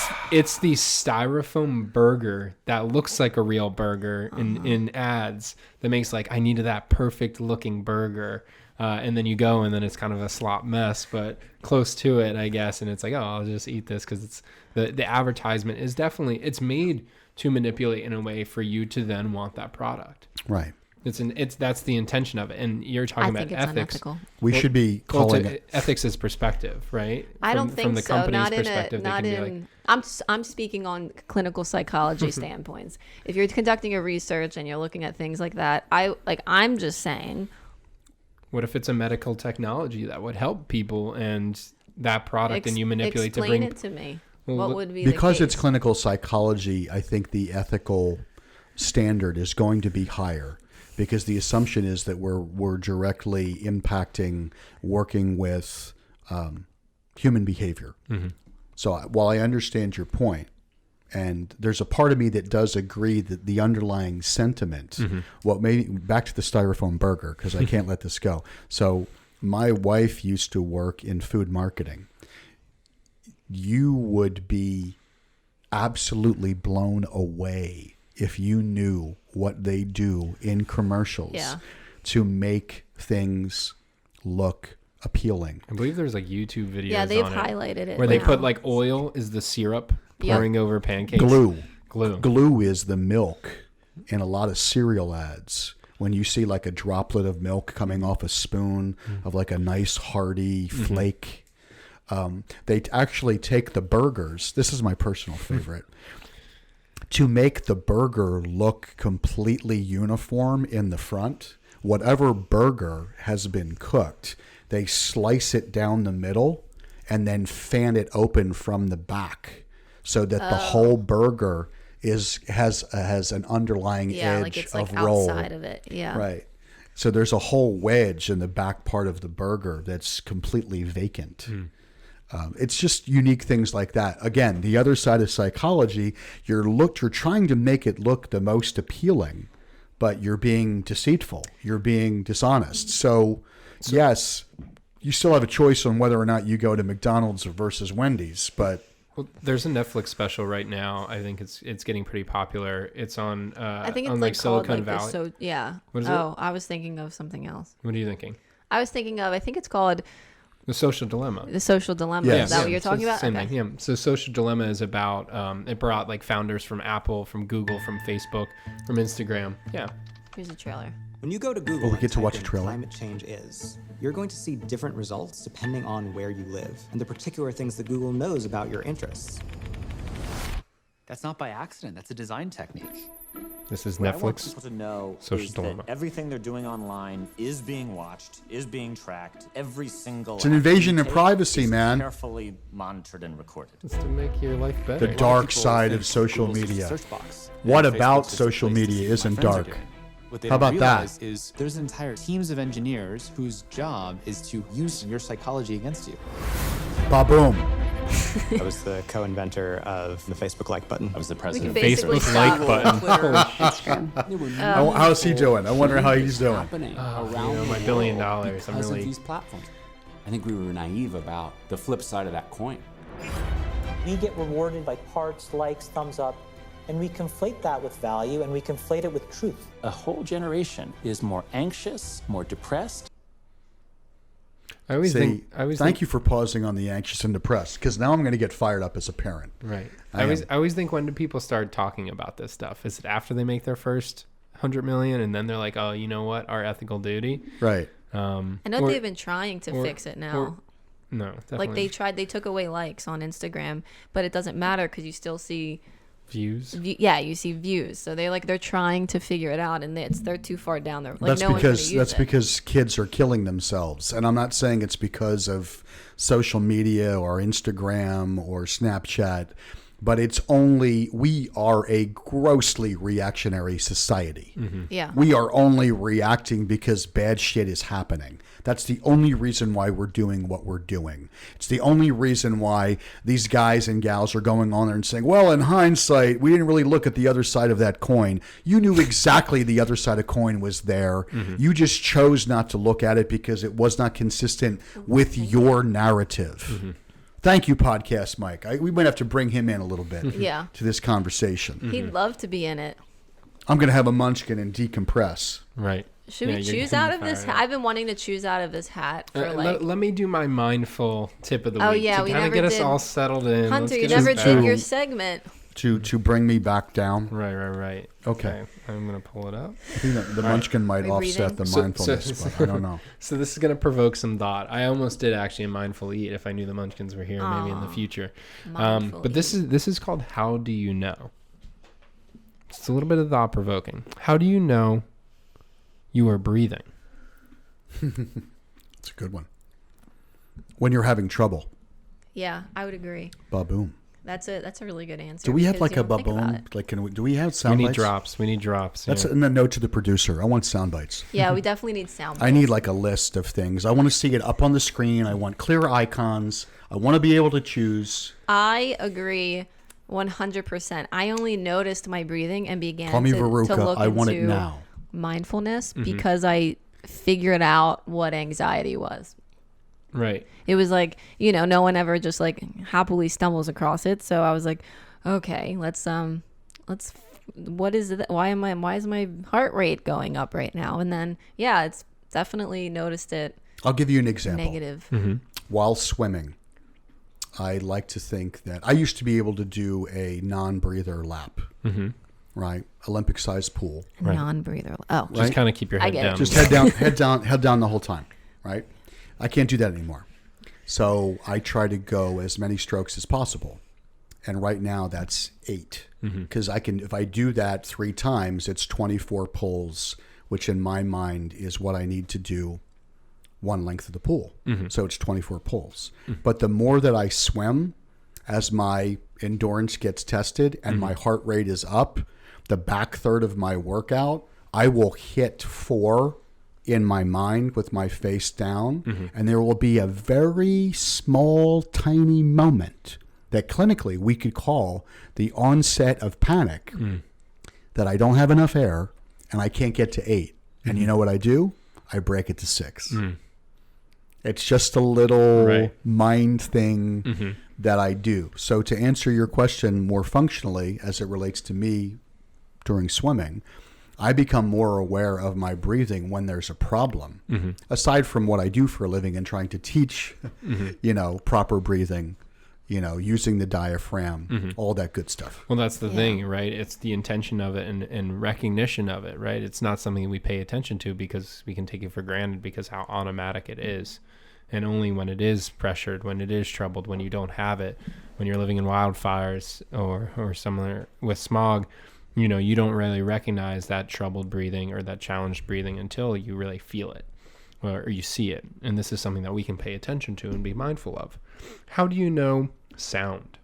styrofoam burger that looks like a real burger in ads that makes like, I needed that perfect looking burger. And then you go and then it's kind of a slop mess, but close to it, I guess. And it's like, oh, I'll just eat this because it's the advertisement is definitely, it's made to manipulate in a way for you to then want that product. Right. That's the intention of it. And you're talking about ethics. Unethical. We should be calling it ethics as perspective, right? I don't think from the so. company's perspective, I'm speaking on clinical psychology standpoints. If you're conducting a research and you're looking at things like that, I'm just saying. What if it's a medical technology that would help people and that product and you manipulate to bring it to me? Well, what would be because the it's case? clinical psychology? I think the ethical standard is going to be higher, because the assumption is that we're directly impacting working with human behavior. Mm-hmm. So while I understand your point, and there's a part of me that does agree that the underlying sentiment, back to the styrofoam burger, because I can't let this go. So my wife used to work in food marketing. You would be absolutely blown away if you knew what they do in commercials to make things look appealing. I believe there's like YouTube videos. Yeah, they've on highlighted it where they now. put like oil is the syrup pouring over pancakes. Glue is the milk in a lot of cereal ads. When you see like a droplet of milk coming off a spoon of like a nice hearty flake, they actually take the burgers. This is my personal favorite. To make the burger look completely uniform in the front, whatever burger has been cooked, they slice it down the middle and then fan it open from the back, so that the whole burger has an underlying edge like it's of like roll. outside of it. Yeah. Right. So there's a whole wedge in the back part of the burger that's completely vacant. It's just unique things like that. Again, the other side of psychology, you're trying to make it look the most appealing, but you're being deceitful. You're being dishonest. So yes, you still have a choice on whether or not you go to McDonald's versus Wendy's, but Well, there's a Netflix special right now. I think it's getting pretty popular. It's on I think it's on like called Silicon like Valley. yeah. What is it? Oh, I was thinking of something else. What are you thinking? I was thinking of, I think it's called The Social Dilemma. The Social Dilemma. Yes. Is that what you're so talking it's about? the same Okay. thing. Yeah. So Social Dilemma is about it brought like founders from Apple, from Google, from Facebook, from Instagram. Yeah. Here's a trailer. When you go to Google Oh, we and get to type watch a in trailer? climate change is, you're going to see different results depending on where you live and the particular things that Google knows about your interests. That's not by accident. That's a design technique. This is What I want Netflix. people to know Social is Dilemma. that everything they're doing online is being watched, is being tracked. Every single It's an action invasion you of take privacy, is man. Carefully monitored and recorded. It's to make your life better. The dark People side think of social Google's just a media. search box. What And about Facebook's just a social place to media see what my isn't friends are dark? doing. What they How don't about that? realize is there's entire teams of engineers whose job is to use your psychology against you. Ba-boom. I was the co-inventor of the Facebook like button. I was the We can president. basically Facebook like stop button. Twitter. There were How's he doing? I wonder how he's doing. happening Oh, around you know, the my $1 billion. world I'm because really- of these platforms. I think we were naive about the flip side of that coin. We get rewarded by hearts, likes, thumbs up, and we conflate that with value and we conflate it with truth. A whole generation is more anxious, more depressed. I always See, think. thank you for pausing on the anxious and depressed, because now I'm going to get fired up as a parent. Right. I am. I always think, when do people start talking about this stuff? Is it after they make their first 100 million and then they're like, oh, you know what, our ethical duty? Right. I know Or- they've been trying to or- fix it now. or- No, definitely. Like they took away likes on Instagram, but it doesn't matter because you still see views. you see views. So they're trying to figure it out, and they're too far down there. Like That's no one's gonna because use it. kids are killing themselves, and I'm not saying it's because of social media or Instagram or Snapchat, but we are a grossly reactionary society. Yeah. We are only reacting because bad shit is happening. That's the only reason why we're doing what we're doing. It's the only reason why these guys and gals are going on there and saying, well, in hindsight, we didn't really look at the other side of that coin. You knew exactly the other side of coin was there. You just chose not to look at it because it was not consistent with your narrative. Thank you, Podcast Mike. We might have to bring him in a little bit Yeah. to this conversation. He'd love to be in it. I'm going to have a munchkin and decompress. Right. Should Yeah, we you're choose getting out of this? fired up. I've been wanting to choose out of this hat for like. Let me do my mindful tip of the Oh, week yeah, to we kind of never get us did. all settled in. Hunter, you Let's get us never back. did your segment. To bring me back down. Right. Okay. I'm going to pull it up. I think the munchkin might we offset the So- mindfulness, so- but I don't know. So this is going to provoke some thought. I almost did actually a mindful eat if I knew the munchkins were here, maybe in the future. Mindful But this is called How Do You Know? It's a little bit of thought provoking. How do you know you are breathing? It's a good one. When you're having trouble, Yeah, I would agree. ba-boom. That's a really good answer. Do we have because like you a don't think about ba-boom? it. Like, do we have We sound need bites? drops. We need drops. That's yeah. a note to the producer. I want sound bites. Yeah, we definitely need sound. I need like a list of things. I want to see it up on the screen. I want clear icons. I want to be able to choose. I agree 100%. I only noticed my breathing and began Call me to Veruca. look I want it into now. mindfulness because I figured out what anxiety was. Right. It was like, no one ever just like happily stumbles across it. So I was like, okay, let's what is it? Why is my heart rate going up right now? And then, yeah, it's definitely noticed it I'll give you an example. negative. While swimming, I like to think that I used to be able to do a non-breather lap, right? Olympic-sized pool. Non-breather. Oh, Just kind of keep your I head get it. down. Just head down the whole time, right? I can't do that anymore. So I try to go as many strokes as possible. And right now that's 8. Because if I do that 3 times, it's 24 pulls, which in my mind is what I need to do one length of the pool. So it's 24 pulls. But the more that I swim, as my endurance gets tested and my heart rate is up, the back third of my workout, I will hit 4 in my mind with my face down, and there will be a very small, tiny moment that clinically we could call the onset of panic, that I don't have enough air and I can't get to 8. And you know what I do? I break it to 6. It's just a little Right. mind thing that I do. So to answer your question more functionally, as it relates to me during swimming, I become more aware of my breathing when there's a problem. Aside from what I do for a living and trying to teach, proper breathing, using the diaphragm, all that good stuff. Well, that's the thing, right? It's the intention of it and recognition of it, right? It's not something we pay attention to because we can take it for granted because how automatic it is. And only when it is pressured, when it is troubled, when you don't have it, when you're living in wildfires or somewhere with smog, you don't really recognize that troubled breathing or that challenged breathing until you really feel it or you see it. And this is something that we can pay attention to and be mindful of. How do you know sound?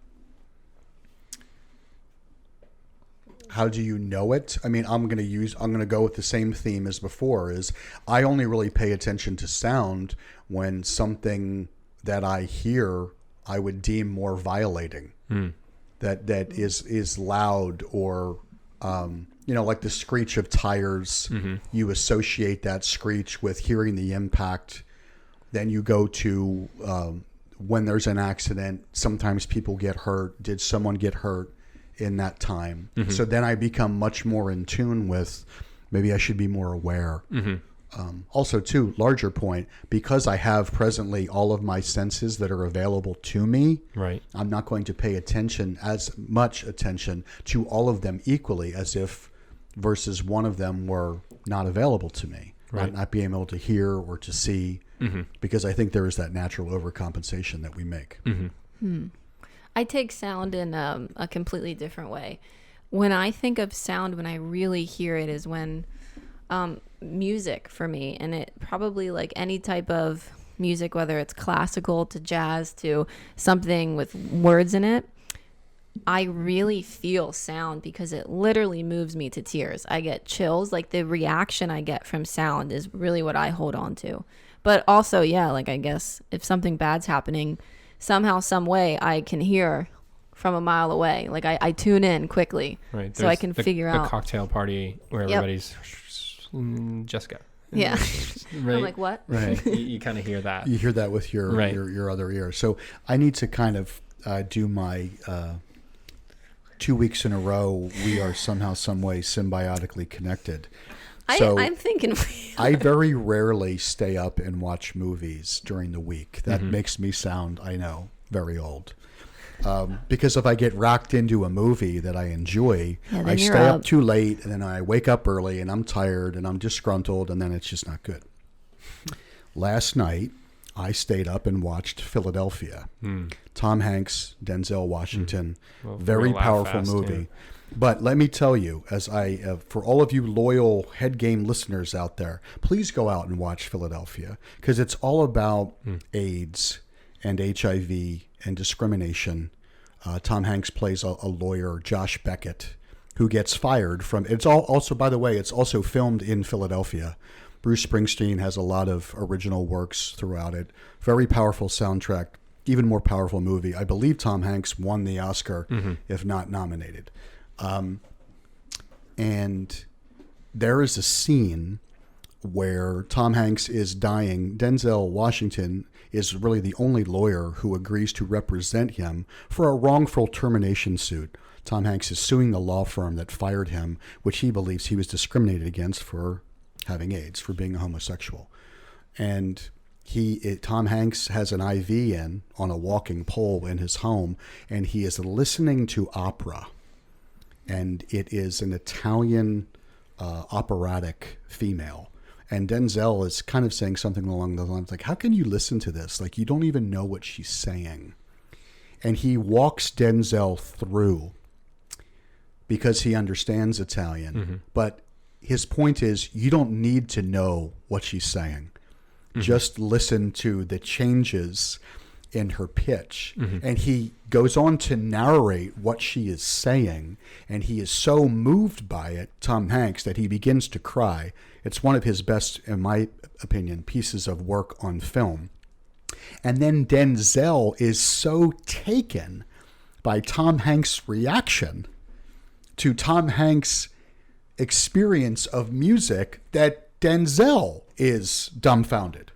How do you know it? I mean, I'm going to go with the same theme as before, is I only really pay attention to sound when something that I hear I would deem more violating. That is loud or like the screech of tires. You associate that screech with hearing the impact. Then you go to when there's an accident, sometimes people get hurt. Did someone get hurt in that time? So then I become much more in tune with maybe I should be more aware. Also, too, larger point, because I have presently all of my senses that are available to me, Right. I'm not going to pay as much attention to all of them equally as if versus one of them were not available to me. Right. Not being able to hear or to see, because I think there is that natural overcompensation that we make. I take sound in a completely different way. When I think of sound, when I really hear it, is when music for me, and it probably like any type of music, whether it's classical to jazz to something with words in it, I really feel sound because it literally moves me to tears. I get chills. Like the reaction I get from sound is really what I hold on to. But also, like I guess if something bad's happening, somehow, some way I can hear from a mile away. Like I tune in quickly, Right. so I can figure the out. cocktail party where everybody's Jessica. Yeah. Right. I'm like, what? Right. You kind of hear that. You hear that with your Right. your other ear. So I need to kind of do my 2 weeks in a row. We are somehow, some way symbiotically connected. So I'm thinking. I very rarely stay up and watch movies during the week. That makes me sound, I know, very old. Because if I get rocked into a movie that I enjoy, then I you're stay up up. too late, and then I wake up early, and I'm tired, and I'm disgruntled, and then it's just not good. Last night, I stayed up and watched Philadelphia. Tom Hanks, Denzel Washington, Well, very we'll laugh powerful fast, movie. yeah. But let me tell you, as for all of you loyal head game listeners out there, please go out and watch Philadelphia, because it's all about AIDS and HIV and discrimination. Tom Hanks plays a lawyer, Josh Beckett, who gets fired from. It's also, by the way, it's also filmed in Philadelphia. Bruce Springsteen has a lot of original works throughout it. Very powerful soundtrack, even more powerful movie. I believe Tom Hanks won the Oscar, if not nominated. And there is a scene where Tom Hanks is dying. Denzel Washington is really the only lawyer who agrees to represent him for a wrongful termination suit. Tom Hanks is suing the law firm that fired him, which he believes he was discriminated against for having AIDS, for being a homosexual. And Tom Hanks has an IV in on a walking pole in his home, and he is listening to opera. And it is an Italian operatic female. And Denzel is kind of saying something along the lines like, how can you listen to this? Like, you don't even know what she's saying. And he walks Denzel through because he understands Italian. But his point is, you don't need to know what she's saying. Just listen to the changes in her pitch. And he goes on to narrate what she is saying, and he is so moved by it, Tom Hanks, that he begins to cry. It's one of his best, in my opinion, pieces of work on film. And then Denzel is so taken by Tom Hanks' reaction to Tom Hanks' experience of music that Denzel is dumbfounded.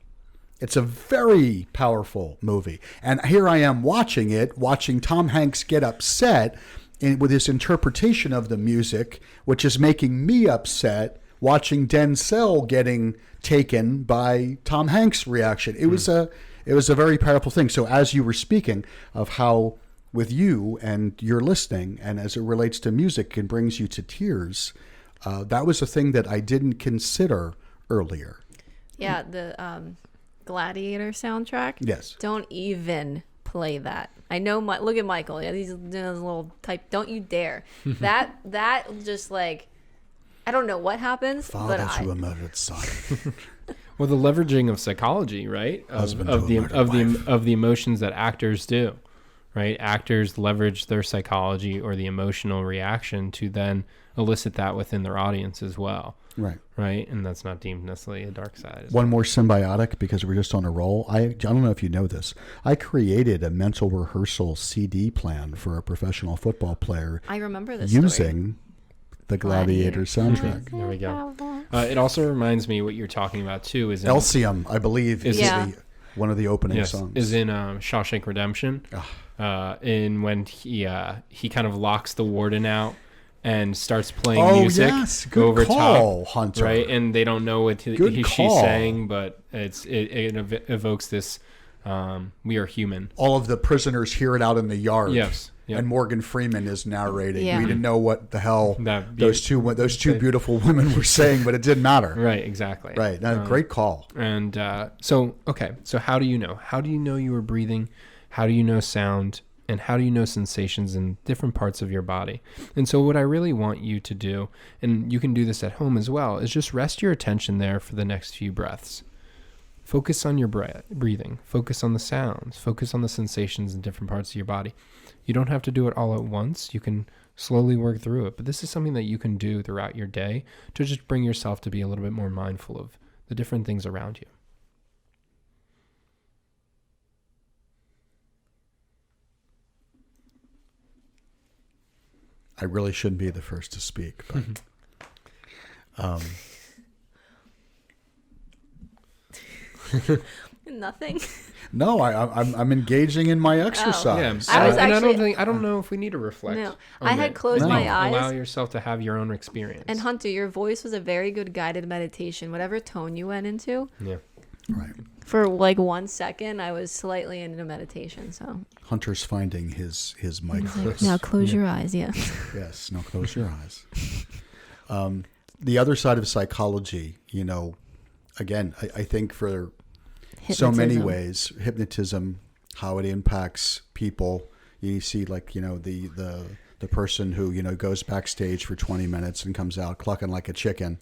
It's a very powerful movie. And here I am watching Tom Hanks get upset with his interpretation of the music, which is making me upset watching Denzel getting taken by Tom Hanks' reaction. It was a very powerful thing. So as you were speaking of how with you and you're listening, and as it relates to music and brings you to tears, that was a thing that I didn't consider earlier. Yeah, the Gladiator soundtrack. Yes. Don't even play that. I know. Look at Michael. Yeah, he's doing his little type. Don't you dare. that just like, I don't know what happens. Father to a murdered son. Well, the leveraging of psychology, right? Husband Of to a murdered wife. the emotions that actors do, right? Actors leverage their psychology or the emotional reaction to then elicit that within their audience as well. Right. Right. And that's not deemed necessarily a dark side. One more symbiotic, because we're just on a roll. I don't know if you know this. I created a mental rehearsal CD plan for a professional football player. I remember this using the Gladiator soundtrack. There we go. It also reminds me what you're talking about too is in, Elysium, I believe, is one of the opening songs. Is in Shawshank Redemption. In when he kind of locks the warden out and starts playing music Good over call, top, Hunter. right? And they don't know what she's saying, but it evokes this "we are human." All of the prisoners hear it out in the yard. Yes. Yep. And Morgan Freeman is narrating. Yeah. We didn't know what the hell those two beautiful women were saying, but it didn't matter. Right, exactly. Right. No, great call. And so how do you know? How do you know you are breathing? How do you know sound? And how do you know sensations in different parts of your body? And so what I really want you to do, and you can do this at home as well, is just rest your attention there for the next few breaths. Focus on your breathing. Focus on the sounds. Focus on the sensations in different parts of your body. You don't have to do it all at once. You can slowly work through it. But this is something that you can do throughout your day to just bring yourself to be a little bit more mindful of the different things around you. I really shouldn't be the first to speak, but Nothing. no, I'm engaging in my exercise. Yeah, I I don't know if we need to reflect. No, on I had it. closed my eyes. Allow yourself to have your own experience. And Hunter, your voice was a very good guided meditation. Whatever tone you went into. Yeah. Right. For like 1 second, I was slightly into meditation. So Hunter's finding his mic. now close your eyes. Yeah. Yes. Now close your eyes. The other side of psychology, again, I think for so many ways, hypnotism, how it impacts people. You see, like, the person who, goes backstage for 20 minutes and comes out clucking like a chicken.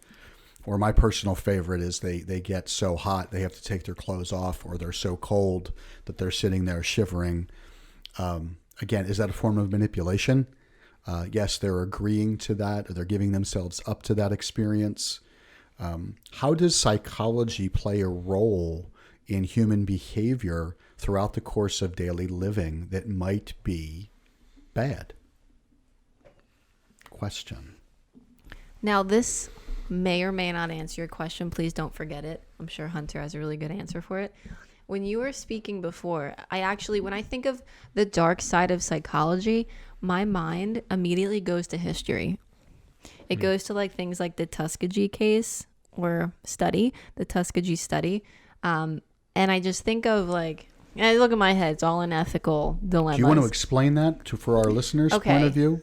Or my personal favorite is they get so hot they have to take their clothes off, or they're so cold that they're sitting there shivering. Again, is that a form of manipulation? Yes, they're agreeing to that, or they're giving themselves up to that experience. How does psychology play a role in human behavior throughout the course of daily living that might be bad? Question. Now this may or may not answer your question. Please don't forget it. I'm sure Hunter has a really good answer for it. When you were speaking before, when I think of the dark side of psychology, my mind immediately goes to history. It goes to like things like the Tuskegee case or study, the Tuskegee study. And I just think of like, look at my head, it's all in ethical dilemmas. Do you want to explain that for our listeners' point of view?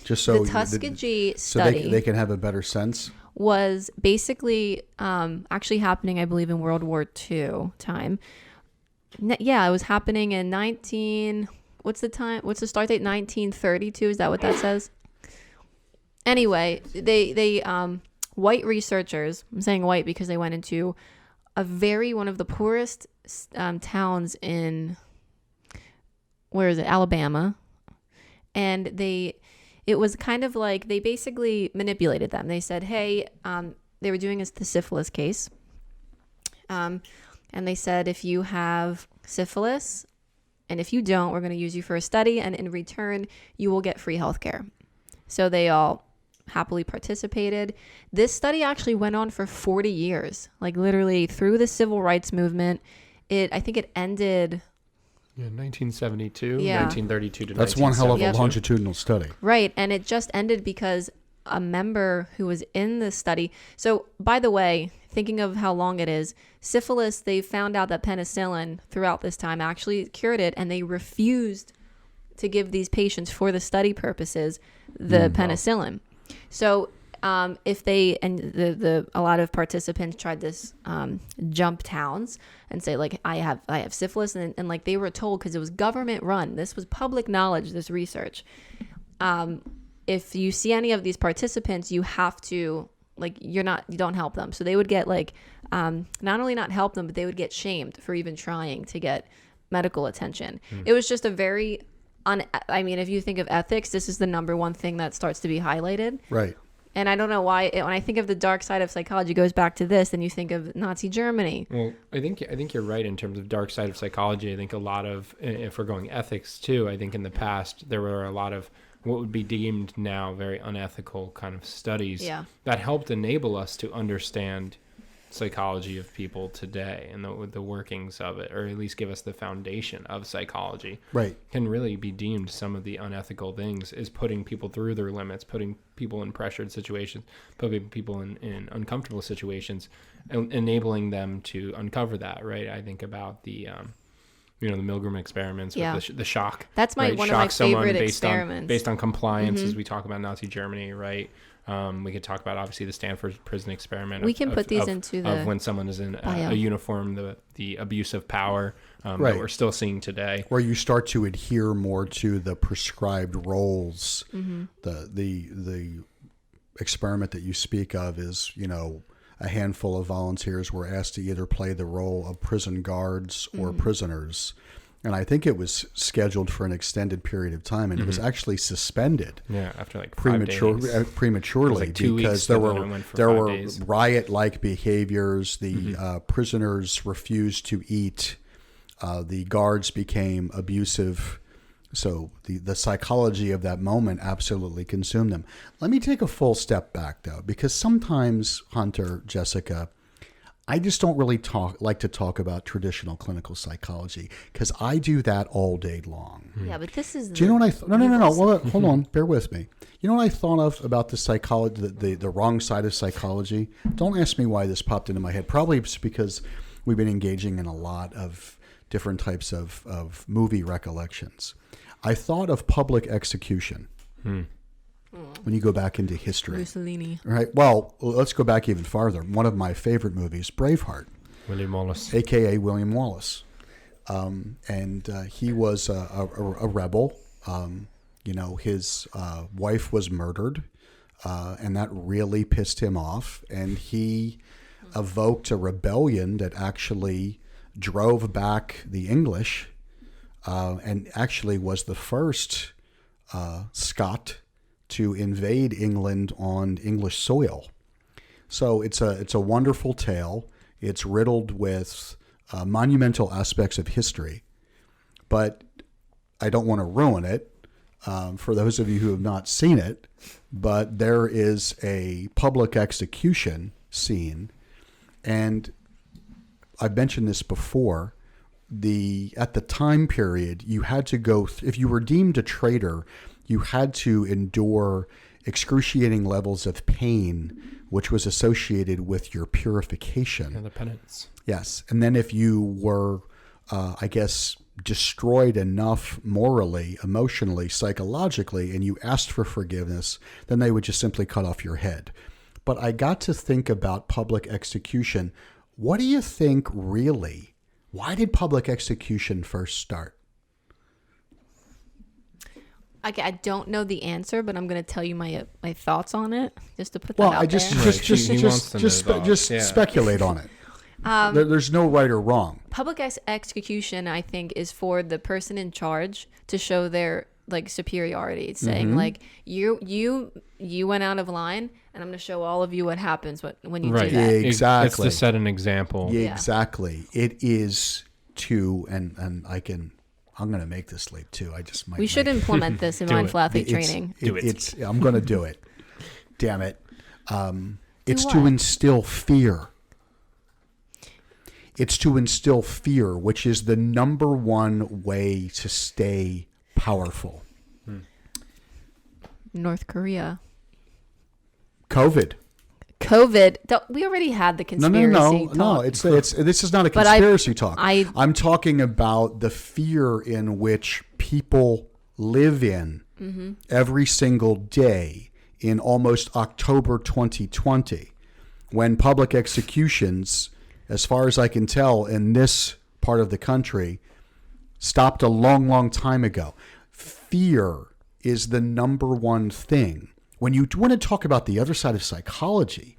Just so the Tuskegee study, so they can have a better sense. Was basically actually happening, I believe, in World War II time. Yeah, it was happening in what's the start date? 1932, is that what that says? Anyway, they white researchers, I'm saying white because they went into one of the poorest towns in, where is it, Alabama. And it was kind of like they basically manipulated them. They said, hey, they were doing the syphilis case. And they said, if you have syphilis, and if you don't, we're going to use you for a study. And in return, you will get free healthcare. So they all happily participated. This study actually went on for 40 years, like literally through the civil rights movement. I think it ended. Yeah, 1972, Yeah. 1932 to That's one hell of a 1972. longitudinal study. Right. And it just ended because a member who was in the study. So, by the way, thinking of how long it is, syphilis, they found out that penicillin throughout this time actually cured it, and they refused to give these patients, for the study purposes, the penicillin. So, if they, and a lot of participants tried this jump towns and say, like, I have syphilis, and like they were told, because it was government run, this was public knowledge, this research, if you see any of these participants, you have to, like, you don't help them. So they would get, like, not only not help them, but they would get shamed for even trying to get medical attention. It was just a very I mean, if you think of ethics, this is the number one thing that starts to be highlighted. Right. And I don't know why, when I think of the dark side of psychology, it goes back to this, then you think of Nazi Germany. Well, I think you're right in terms of dark side of psychology. I think a lot of, if we're going ethics too, I think in the past there were a lot of what would be deemed now very unethical kind of studies that helped enable us to understand psychology of people today and the workings of it, or at least give us the foundation of psychology. Right. Can really be deemed some of the unethical things is putting people through their limits, putting people in pressured situations, putting people in uncomfortable situations, and enabling them to uncover that, right? I think about the the Milgram experiments with the shock. That's one of my favorite experiments. Based on compliance, as we talk about Nazi Germany, right? We could talk about, obviously, the Stanford prison experiment. We can put these into the of when someone is in a uniform, the abuse of power that we're still seeing today. Where you start to adhere more to the prescribed roles. The experiment that you speak of is, a handful of volunteers were asked to either play the role of prison guards or prisoners. And I think it was scheduled for an extended period of time, and it was actually suspended. Yeah, after like 5 days. Prematurely, like 2 weeks, because there were days. riot-like behaviors. The prisoners refused to eat. The guards became abusive. So the psychology of that moment absolutely consumed them. Let me take a full step back, though, because sometimes, Hunter, Jessica, I just don't really like to talk about traditional clinical psychology, because I do that all day long. Yeah, but this is. Do you know what I thought? No. Well, hold on. Bear with me. You know what I thought of about the psychology, the wrong side of psychology? Don't ask me why this popped into my head. Probably it's because we've been engaging in a lot of different types of movie recollections. I thought of public execution. When you go back into history. Mussolini. Right. Well, let's go back even farther. One of my favorite movies, Braveheart. William Wallace. A.K.A. William Wallace. And he was a rebel. His wife was murdered, and that really pissed him off. And he evoked a rebellion that actually drove back the English, and actually was the first Scot to invade England on English soil. So it's a wonderful tale. It's riddled with monumental aspects of history, but I don't want to ruin it for those of you who have not seen it. But there is a public execution scene, and I've mentioned this before. At the time period, you had to go if you were deemed a traitor, you had to endure excruciating levels of pain, which was associated with your purification. And the penance. Yes. And then if you were, destroyed enough morally, emotionally, psychologically, and you asked for forgiveness, then they would just simply cut off your head. But I got to think about public execution. What do you think really? Why did public execution first start? Okay, I don't know the answer, but I'm going to tell you my thoughts on it, just to put that Well, out I there. just speculate on it. There's no right or wrong. Public execution, I think, is for the person in charge to show their superiority, saying you went out of line, and I'm going to show all of you what happens when you do that. Exactly. It's to set an example. Yeah, exactly. It is and I'm going to make this late too. I just might. We should implement this in Mindful Athlete training. I'm going to do it. Damn it. It's to instill fear. It's to instill fear, which is the number one way to stay powerful. North Korea. COVID. We already had the conspiracy talk. No. It's this is not a But conspiracy talk. I'm talking about the fear in which people live in every single day in almost October 2020, when public executions, as far as I can tell, in this part of the country, stopped a long, long time ago. Fear is the number one thing. When you want to talk about the other side of psychology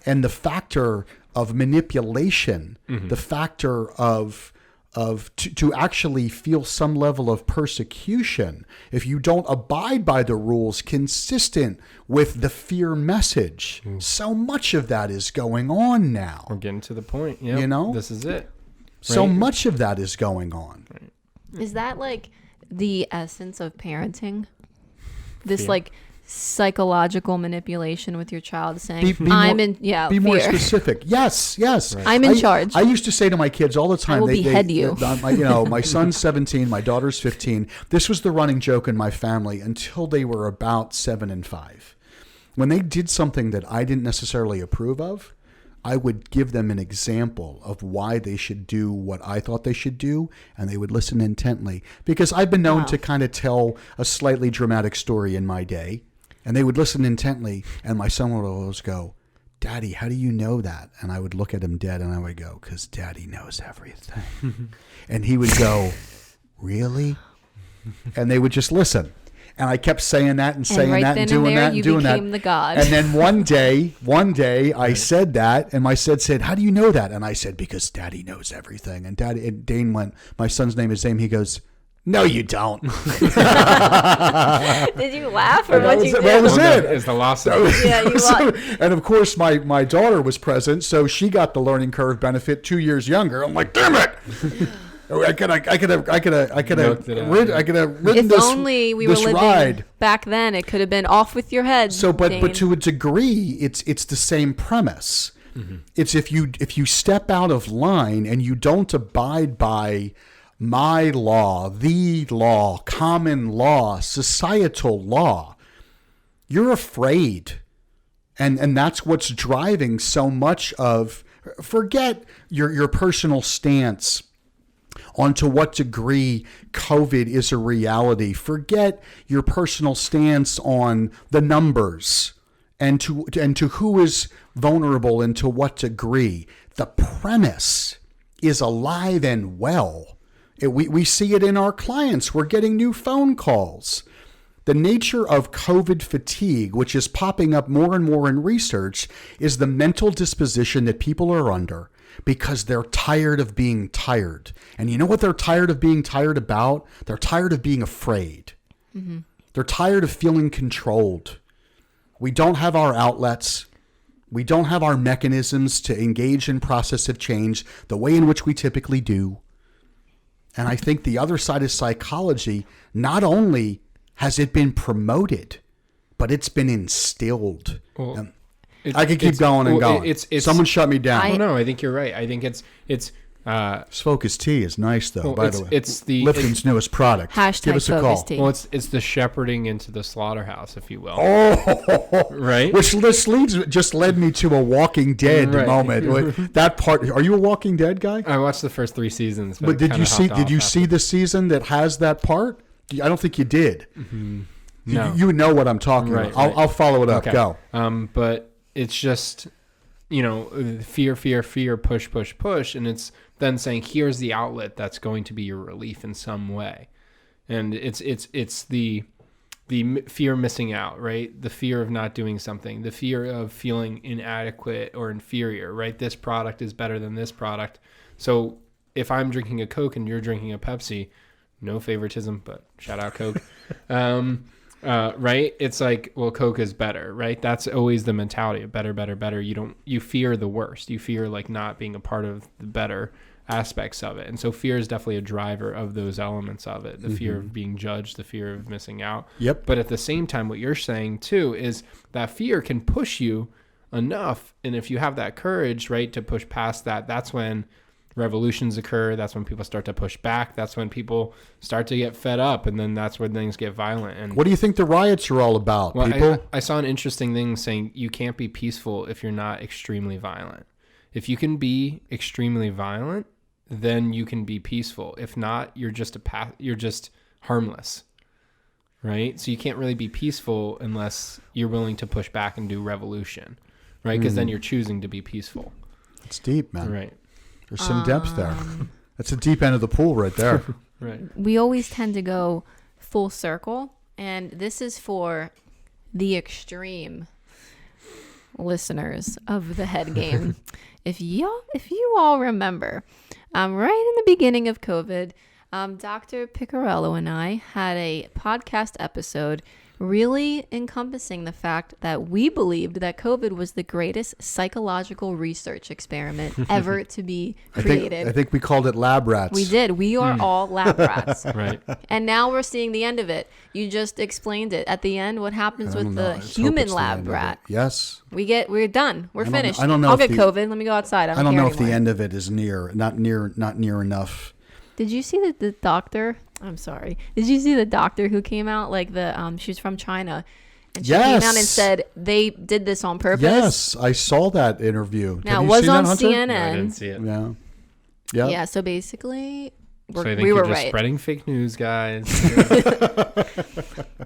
and the factor of manipulation, the factor of to actually feel some level of persecution if you don't abide by the rules consistent with the fear message. So much of that is going on now. We're getting to the point. Yep. You know? This is it. So Right? much of that is going on. Is that like the essence of parenting? This Fear. like psychological manipulation with your child saying, Be fear. more specific. Yes. I'm in charge. I used to say to my kids all the time, will behead you. My son's 17, my daughter's 15. This was the running joke in my family until they were about 7 and 5. When they did something that I didn't necessarily approve of, I would give them an example of why they should do what I thought they should do, and they would listen intently. Because I've been known to kind of tell a slightly dramatic story in my day, and they would listen intently, and my son would always go, "Daddy, how do you know that?" And I would look at him dead, and I would go, "'Cause Daddy knows everything." And he would go, "Really?" And they would just listen. And I kept saying that and saying right that then and doing and there, that and you doing that. became the god. And then one day I said that, and my son said, "How do you know that?" And I said, "Because Daddy knows everything." And Dane went, my son's name is Dane. He goes, "No, you don't." Did you laugh or what you did? That was it. Is the loss of Yeah, you lost. And of course, my daughter was present, so she got the learning curve benefit 2 years younger. I'm like, damn it! I could have ridden If this, only we were this living ride. back then, it could have been off with your head. So, but Dane. to a degree, it's the same premise. It's if you step out of line and you don't abide by my law, the law, common law, societal law, you're afraid. And that's what's driving so much of, forget your personal stance on to what degree COVID is a reality. Forget your personal stance on the numbers and to who is vulnerable and to what degree. The premise is alive and well. We see it in our clients. We're getting new phone calls. The nature of COVID fatigue, which is popping up more and more in research, is the mental disposition that people are under because they're tired of being tired. And you know what they're tired of being tired about? They're tired of being afraid. Mm-hmm. They're tired of feeling controlled. We don't have our outlets. We don't have our mechanisms to engage in process of change the way in which we typically do. And I think the other side of psychology, not only has it been promoted, but it's been instilled. Well, I could keep going and going. It's Someone shut me down. Oh, no, I think you're right. I think it's this Focus Tea is nice, though, well, by the way. It's the Lipton's newest product. Hashtag Give us a Focus call. Tea. Well, it's the shepherding into the slaughterhouse, if you will. Oh, Right? Which just led me to a Walking Dead Right. moment. That part. Are you a Walking Dead guy? I watched the first 3 seasons, But did you see? Did you see the? the season that has that part? I don't think you did. No. You would know what I'm talking Right, about. right. I'll follow it up. Okay. Go. But it's just, fear, push, and it's then saying here's the outlet that's going to be your relief in some way, and it's the fear missing out, right? The fear of not doing something, the fear of feeling inadequate or inferior, right? This product is better than this product, so if I'm drinking a Coke and you're drinking a Pepsi, no favoritism, but shout out Coke. Right? It's like, well, Coke is better, right? That's always the mentality of better. You fear the worst. You fear like not being a part of the better aspects of it. And so fear is definitely a driver of those elements of it. The fear of being judged, the fear of missing out. Yep. But at the same time, what you're saying too is that fear can push you enough. And if you have that courage, right, to push past that, that's when revolutions occur. That's when people start to push back. That's when people start to get fed up, and then that's when things get violent. And What do you think the riots are all about, well, people? I saw an interesting thing saying you can't be peaceful if you're not extremely violent. If you can be extremely violent, then you can be peaceful. If not, you're just you're just harmless, right? So you can't really be peaceful unless you're willing to push back and do revolution, right? Because then you're choosing to be peaceful, It's deep, man. right? There's some depth there. That's the deep end of the pool right there. Right. We always tend to go full circle, and this is for the extreme listeners of the Head Game. If you all remember, right in the beginning of COVID, Dr. Picarello and I had a podcast episode really encompassing the fact that we believed that COVID was the greatest psychological research experiment ever to be created. I think we called it lab rats. We did. We are all lab rats. Right. And now we're seeing the end of it. You just explained it. At the end, what happens with the human lab rat? Yes. We're done. We're finished. I don't know I'll if get COVID. Let me go outside. I don't know if the end of it is not near enough. Did you see that the doctor? I'm sorry. Did you see the doctor who came out? Like she's from China, and she came out and said they did this on purpose. Yes, I saw that interview. Now Have it you was seen on that, Hunter? CNN. No, I didn't see it. Yeah. Yeah. Yeah. So basically, So I think we you're were just right. spreading fake news, guys.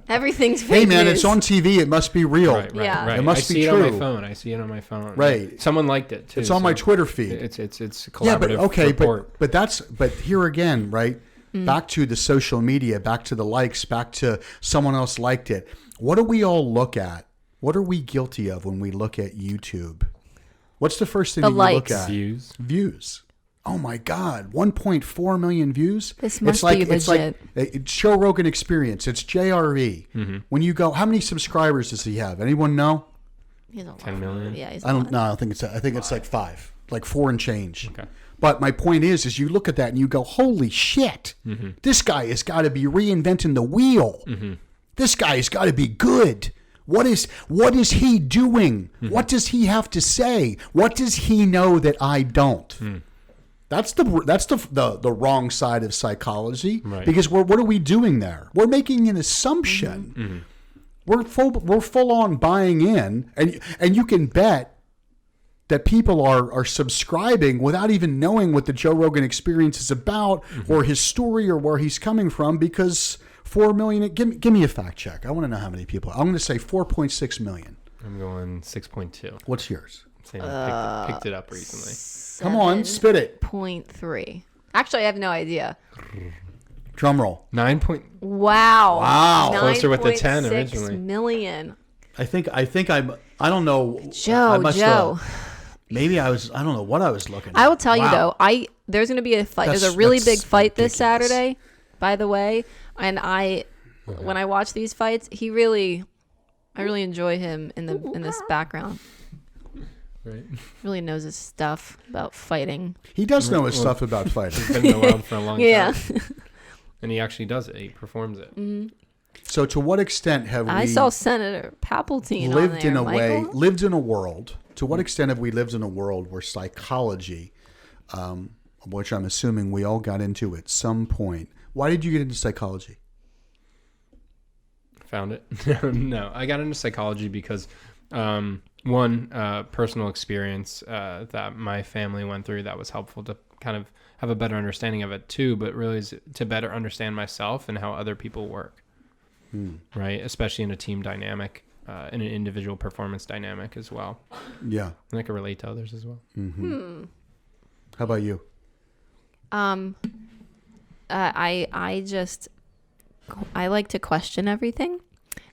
Everything's Hey fake man, news. it's on TV. It must be real. Right, right, Yeah. right. It must I see be it on my true. phone. I see it on my phone. Right. Someone liked it too. It's on my so Twitter feed. It's a collaborative Yeah, but okay, report. but here again, right? Back to the social media, back to the likes, back to someone else liked it. What do we all look at? What are we guilty of when we look at YouTube? What's the first thing The that you likes. look at? Views. Views. Oh my God, 1.4 million views. This must it's be it's legit. it's Joe Rogan Experience. It's JRE. When you go, how many subscribers does he have? Anyone know? He's a lot. 10 million? Yeah, he's I a don't lot. know. I think it's like 5, like 4 and change. Okay. But my point is you look at that and you go, holy shit, this guy has got to be reinventing the wheel. This guy has got to be good. What is he doing? What does he have to say? What does he know that I don't? That's the wrong side of psychology. Right. Because what are we doing there? We're making an assumption. We're full on buying in, and you can bet that people are subscribing without even knowing what the Joe Rogan Experience is about or his story or where he's coming from, because 4 million, give me a fact check. I want to know how many people. I'm going to say 4.6 million. I'm going 6.2. What's yours? Saying I picked it up recently. Come on, spit it. 7.3. Actually, I have no idea. Drum roll. 9. Wow. Wow. Closer with the 10 9.6 originally. million. I don't know. Joe. Maybe I don't know what I was looking at. I will tell you Wow. though, there's going to be a fight. There's a really big fight this ridiculous. Saturday, by the way. And when I watch these fights, I really enjoy him in this background. Right. Really knows his stuff about fighting. He does know his stuff about fighting. He's been in the world for a long Yeah. time. And he actually does it. He performs it. So to what extent have I we saw Senator Palpatine lived on there, in a way, Michael. lived in a world? To what extent have we lived in a world where psychology, which I'm assuming we all got into at some point? Why did you get into psychology? Found it. No, I got into psychology because one personal experience that my family went through that was helpful to kind of have a better understanding of it too, but really is to better understand myself and how other people work. Right, especially in a team dynamic, in an individual performance dynamic as well. Yeah. And I can relate to others as well. How about you? I like to question everything,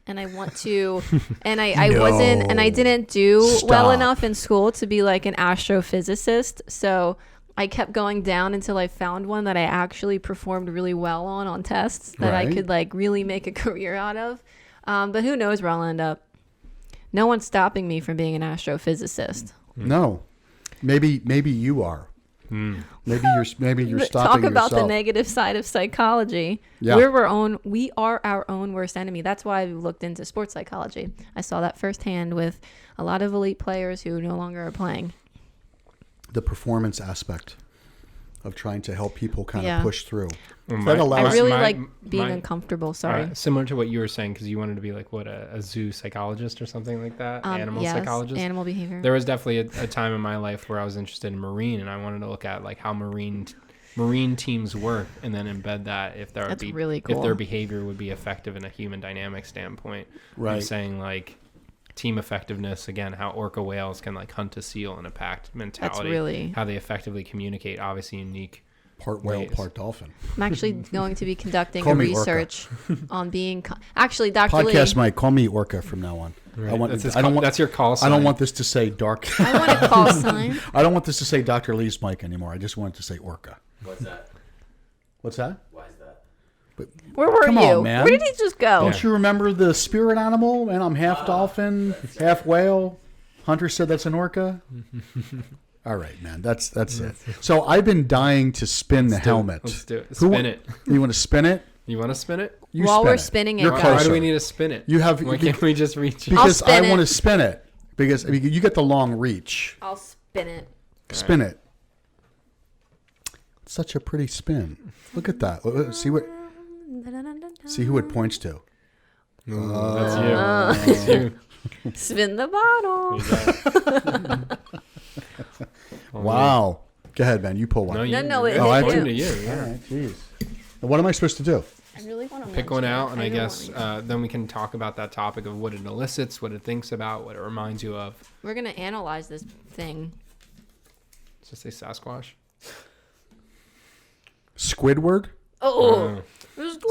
and I want to, and I didn't do well Stop. enough in school to be like an astrophysicist. So I kept going down until I found one that I actually performed really well on tests that I Right. could like really make a career out of. But who knows where I'll end up? No one's stopping me from being an astrophysicist. No. Maybe you are. Maybe you're stopping Talk about yourself. the negative side of psychology. Yeah. We are our own worst enemy. That's why I looked into sports psychology. I saw that firsthand with a lot of elite players who no longer are playing. The performance aspect of trying to help people kind Yeah. of push through. Well, That I allows really my- like being my- uncomfortable. Sorry. Similar to what you were saying, because you wanted to be like a zoo psychologist or something like that, animal Yes, psychologist. animal behavior. There was definitely a time in my life where I was interested in marine, and I wanted to look at like how marine teams work, and then embed that if there would That's be really if cool. their behavior would be effective in a human dynamic standpoint. Right. I'm saying like team effectiveness again, how orca whales can like hunt a seal in a packed mentality. really- how they effectively communicate. Obviously unique. part whale, ways. part dolphin. I'm actually going to be conducting Call a me Orca. research on being. Actually, Dr. Lee, Podcast Mike, call me Orca from now on. That's your call sign. I don't want this to say dark. I want a call sign. I don't want this to say Dr. Lee's Mike anymore. I just want it to say Orca. What's that? What's that? Why is that? Where were Come you? on, man. Where did he just go? Don't you remember the spirit animal? And I'm half dolphin, half whale. Hunter said that's an orca. All right, man. That's it. So I've been dying to spin the helmet. Let's do it. Who Spin it. You want to spin it? You want to spin it? You While spin we're it. spinning it, You're guys. Why closer. do we need to spin it? You have- Why can't we just reach it? Because I spin want to it. spin it. Because you get the long reach. I'll spin it. Spin it. Such a pretty spin. Look at that. See who it points to. That's you. That's you. Spin the bottle. Wow. Go ahead, man. You pull one. No, you, No, it Oh, I hit do. to you. you. Yeah. All right, jeez. What am I supposed to do? I really want to Pick one out, and I guess then we can talk about that topic of what it elicits, what it thinks about, what it reminds you of. we're gonna analyze this thing. Just say Sasquatch. Squidward? Oh,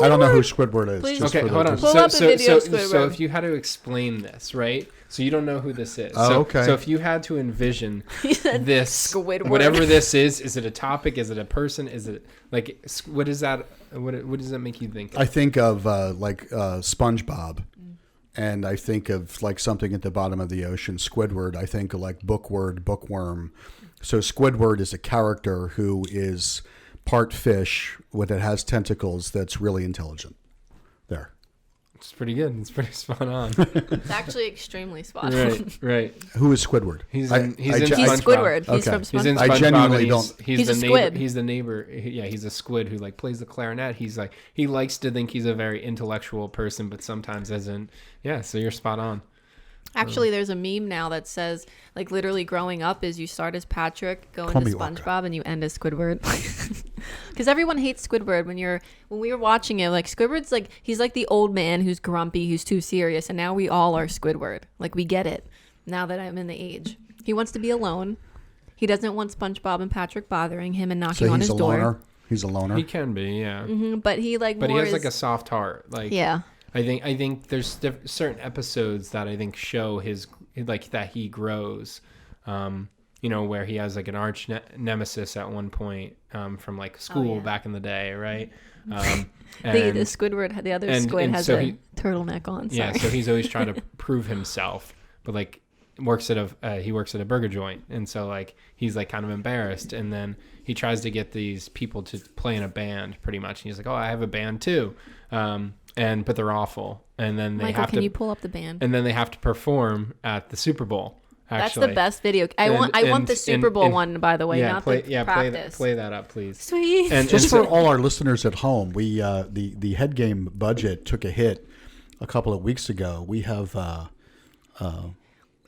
I don't know who Squidward is. Please- just Okay, for the- hold on. just- Pull up a video of so Squidward. if you had to explain this, right? So you don't know who this is. Oh, so, okay. So if you had to envision said this, Squidward. whatever this is it a topic? Is it a person? Is it like what is that? What does that make you think of? I think of SpongeBob, and I think of like something at the bottom of the ocean. Squidward. I think of like Bookward, Bookworm. So Squidward is a character who is part fish, when it has tentacles, that's really intelligent. There. It's pretty good. It's pretty spot on. It's actually extremely spot on. right, right. Who is Squidward? He's I- in, he's I in ge- He's I- SpongeBob. Squidward. He's Okay. from He's in SpongeBob. I SpongeBob. genuinely and don't- He's the a neighbor. squid. He's the neighbor. Yeah, he's a squid who like plays the clarinet. He's like he likes to think he's a very intellectual person, but sometimes isn't. Yeah, so you're spot on. Actually, there's a meme now that says, like, literally growing up is you start as Patrick, go Call into me Orca. SpongeBob, and you end as Squidward. Because everyone hates Squidward when we were watching it. Like, Squidward's like, he's like the old man who's grumpy, who's too serious, and now we all are Squidward. Like, we get it now that I'm in the age. He wants to be alone. He doesn't want SpongeBob and Patrick bothering him and knocking So on he's his a door. loner. He's a loner. He can be, yeah. But he like, But he more has like is- a soft heart. Like yeah. I think there's certain episodes that I think show his like that he grows. You know, where he has like an arch nemesis at one point from like school back in the day, right? The And- Squidward, the other and- squid and has so a he- turtleneck on. Sorry. Yeah, so he's always trying to prove himself, but like he works at a burger joint, and so like he's like kind of embarrassed, and then he tries to get these people to play in a band, pretty much. And he's like, "Oh, I have a band too," but they're awful, and then they Michael, have can to, you pull up the band? and then they have to perform at the Super Bowl. That's Actually. the best video. I want the Super Bowl one, by the way, not the practice. Play that up, please. Sweet. And Just for so- all our listeners at home, we the head game budget took a hit a couple of weeks ago. We have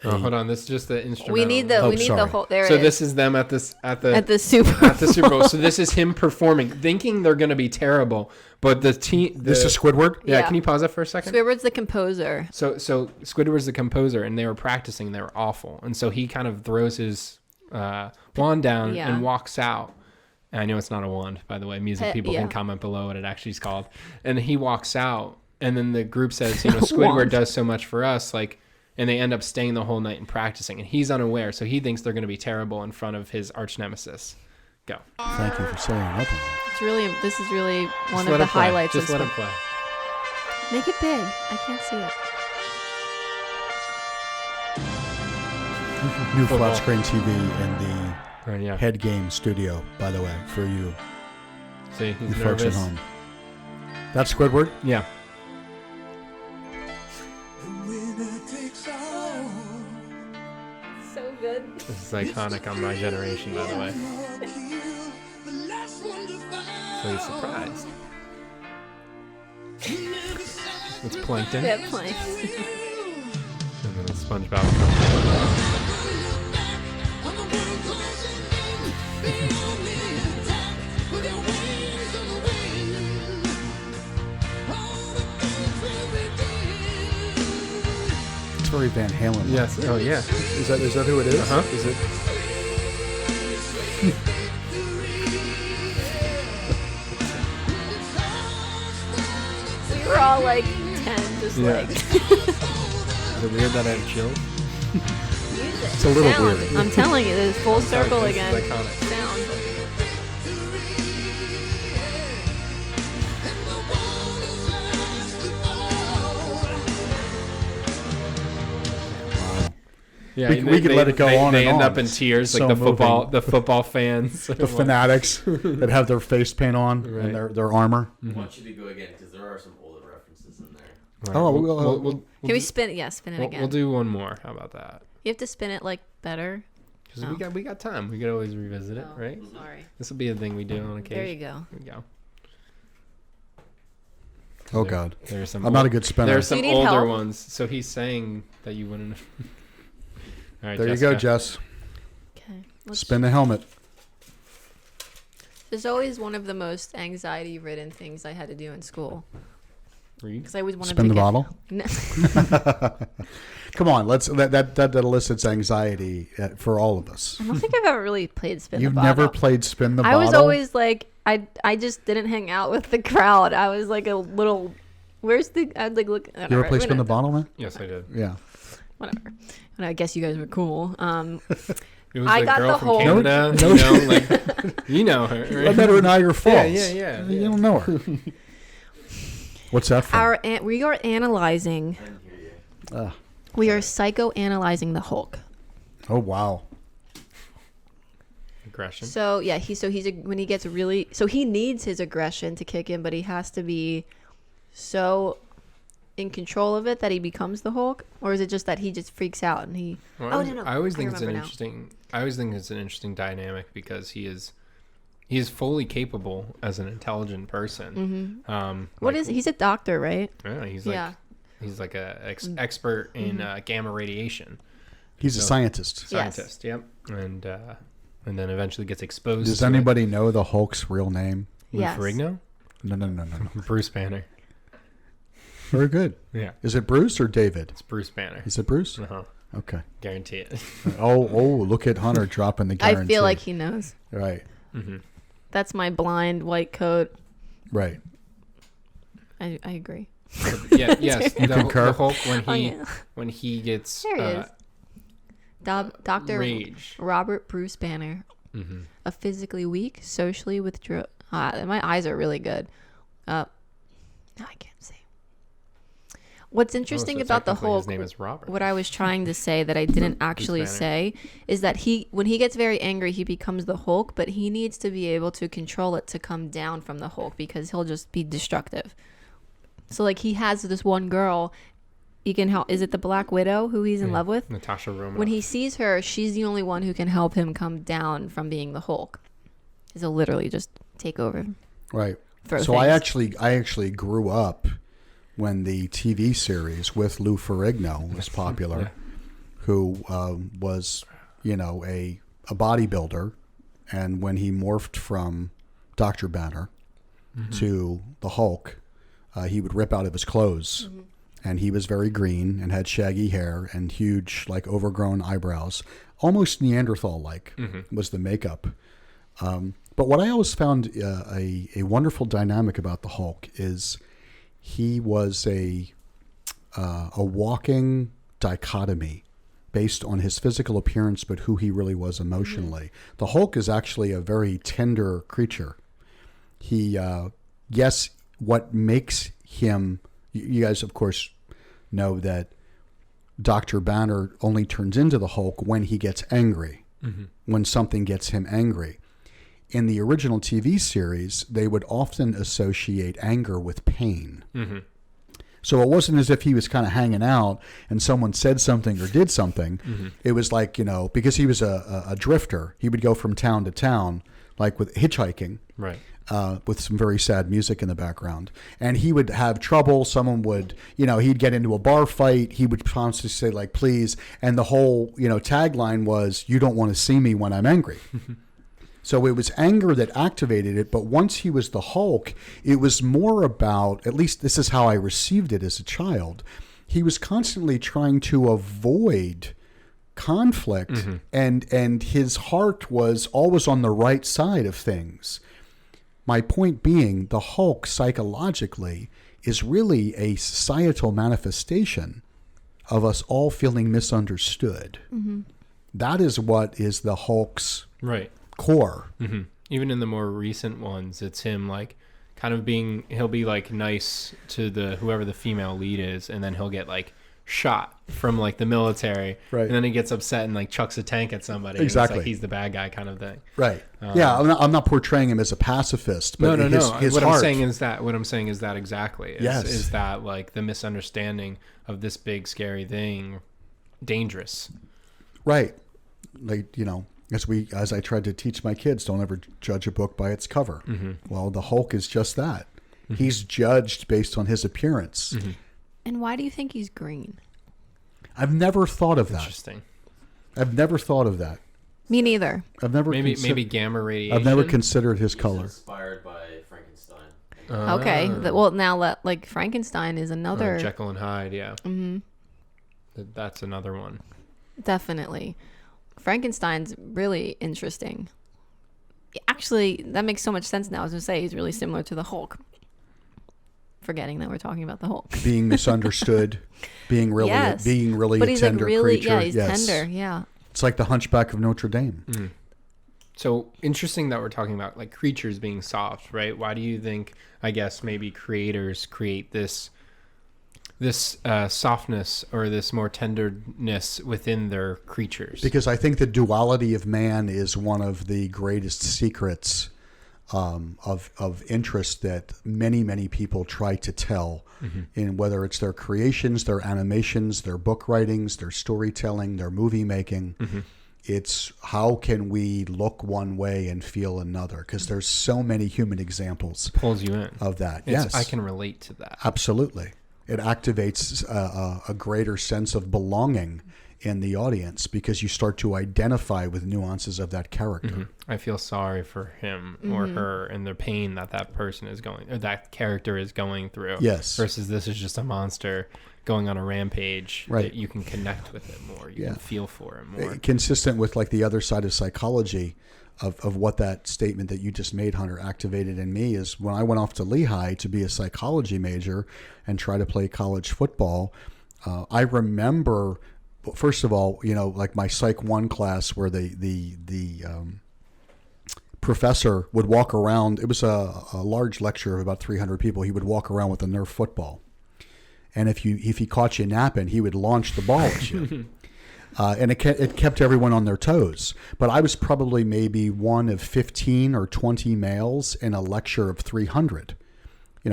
hold on, this is just the instrumental. we need the sorry. whole. There So it is. this is them at the Super At the Super Bowl. So this is him performing, thinking they're going to be terrible, but the team. this is Squidward. Yeah, Yeah. can you pause that for a second? Squidward's the composer. So Squidward's the composer, and they were practicing. They were awful, and so he kind of throws his wand down Yeah. and walks out. And I know it's not a wand, by the way. Music people yeah. can comment below what it actually is called. And he walks out, and then the group says, you know, Squidward Wand. does so much for us, like. And they end up staying the whole night and practicing, and he's unaware, so he thinks they're going to be terrible in front of his arch nemesis. Go. Thank you for saying nothing. This is really one Just of let the it play. highlights. Just of let it Squid- play. Make it big. I can't see it. New flat screen TV in Yeah. Head Game Studio, by the way, for you, See, he's you folks at nervous. home. That's Squidward? Yeah. So good. This is iconic on My Generation, by the way. So he's surprised. It's Plankton. Yeah, playing. And then SpongeBob comes in. It's very Van Halen. Yes. Oh, yeah. Is that who it is? Uh-huh. Is it? We were all like 10, just Yeah. like. Is it weird that I have chills? It's a little Sound. weird. I'm telling you, it's full circle This is again. iconic. Sound. Yeah, We could let it go on They and end on. up in tears, like So the football fans, The fanatics that have their face paint on Right. and their armor. I want you to go again because there are some older references in there. Oh, Can we spin it? Yeah, spin it again. We'll do one more. How about that? You have to spin it like better. Because Oh. we got time. We could always revisit it, Oh, right? Sorry. This will be a thing we do on occasion. There you go. Here we go. Oh, There- God. There's some I'm not a good spinner. There's some Do you need older help? ones. So he's saying that you wouldn't. All right, There you go, Jessica. Jess. Okay. Let's Spin the helmet. There's always one of the most anxiety-ridden things I had to do in school Read. because I always wanted Spin to the get. bottle. No, Come on, let's that elicits anxiety for all of us. I don't think I've ever really played spin You've the bottle. never played spin the I bottle. was always like, I just didn't hang out with the crowd. I was like a little. Where's the? I'd like look. You ever play spin the bottle, man? Yes, I did. Yeah. Whatever. And I guess you guys were cool. It was I the got girl the from whole- Canada. No. You know, like you know her. Right? I met her in Niagara Falls. Yeah. You don't know her. What's that from? We are analyzing. Ah. We are psychoanalyzing the Hulk. Oh wow. Aggression. So yeah, when he gets really, so he needs his aggression to kick in, but he has to be so in control of it that he becomes the Hulk, or is it just that he just freaks out and he? Well, no. I always think it's an remember now. interesting. I always think it's an interesting dynamic because he is fully capable as an intelligent person. What is? He's a doctor, right? Yeah, he's Yeah. like a expert in gamma radiation. He's a scientist. Scientist. Yep. And then eventually gets exposed. Does to anybody know the Hulk's real name? Lou Yes. Ferrigno? No. Bruce Banner. Very good. Yeah. Is it Bruce or David? It's Bruce Banner. Is it Bruce? Uh-huh. Okay. Guarantee it. Oh, look at Hunter dropping the guarantee. I feel like he knows. Right. That's my blind white coat. Right. I agree. Yeah. Yes. concur? The Hulk Oh, yeah. when he gets There he is. Dr. rage. Robert Bruce Banner, a physically weak, socially withdrawn. My eyes are really good. No, I can't see. What's interesting so about the technically Hulk, his name is Robert. what I was trying to say that I didn't actually Banner. say, is that when he gets very angry, he becomes the Hulk, but he needs to be able to control it to come down from the Hulk because he'll just be destructive. So like he has this one girl, he can help. Is it the Black Widow who he's in love with? Natasha Romanoff. When he sees her, she's the only one who can help him come down from being the Hulk. He'll literally just take over. Right. Throw So I things. actually grew up when the TV series with Lou Ferrigno was popular, who was, a bodybuilder, and when he morphed from Dr. Banner to the Hulk, he would rip out of his clothes, and he was very green and had shaggy hair and huge, like overgrown eyebrows, almost Neanderthal-like was the makeup. But what I always found a wonderful dynamic about the Hulk is he was a walking dichotomy based on his physical appearance, but who he really was emotionally. The Hulk is actually a very tender creature. He, yes, what makes him, you guys, of course, know that Dr. Banner only turns into the Hulk when he gets angry. when something gets him angry. In the original TV series, they would often associate anger with pain. So it wasn't as if he was kind of hanging out and someone said something or did something. It was like, because he was a drifter, he would go from town to town, like with hitchhiking, Right. with some very sad music in the background. And he would have trouble. Someone would, he'd get into a bar fight. He would constantly say, like, please. And the whole, tagline was, you don't want to see me when I'm angry. So it was anger that activated it. But once he was the Hulk, it was more about, at least this is how I received it as a child, he was constantly trying to avoid conflict, and his heart was always on the right side of things. My point being, the Hulk psychologically is really a societal manifestation of us all feeling misunderstood. That is what is the Hulk's Right. core. Even in the more recent ones, it's him like kind of he'll be like nice to whoever the female lead is, and then he'll get like shot from like the military, Right. and then he gets upset and like chucks a tank at somebody. Exactly. And it's like he's the bad guy kind of thing. Right. Yeah, I'm not portraying him as a pacifist, but No. his What heart. I'm saying is that exactly. Yes. Is that like the misunderstanding of this big scary thing dangerous? Right. Like, as I tried to teach my kids, don't ever judge a book by its cover. Well, the Hulk is just that. He's judged based on his appearance. And why do you think he's green? I've never thought of that. Interesting. I've never thought of that. Me neither. I've never Maybe gamma radiation. I've never considered his color. Inspired by Frankenstein. Okay. Well, now like Frankenstein is another. Jekyll and Hyde. Yeah. That's another one. Definitely. Frankenstein's really interesting. Actually, that makes so much sense now. I was going to say he's really similar to the Hulk. Forgetting that we're talking about the Hulk. Being misunderstood, being really but a he's tender like really, creature. yeah, he's Yes. tender, yeah. It's like the Hunchback of Notre Dame. So interesting that we're talking about like creatures being soft, right? Why do you think, I guess, maybe creators create this softness or this more tenderness within their creatures? Because I think the duality of man is one of the greatest secrets of interest that many people try to tell in whether it's their creations, their animations, their book writings, their storytelling, their movie making. It's how can we look one way and feel another? Because there's so many human examples Pulls you in of that. It's- Yes, I can relate to that. absolutely. It activates a greater sense of belonging in the audience because you start to identify with nuances of that character. I feel sorry for him or her and the pain that person is going, or that character is going through. Yes. Versus this is just a monster going on a rampage. Right. That you can connect with it more. You can feel for it more. Consistent with like the other side of psychology of what that statement that you just made, Hunter, activated in me is when I went off to Lehigh to be a psychology major and try to play college football. I remember, first of all, like my Psych 1 class where the professor would walk around. It was a large lecture of about 300 people. He would walk around with a Nerf football. And if he caught you napping, he would launch the ball at you. And it kept everyone on their toes. But I was probably maybe one of 15 or 20 males in a lecture of 300,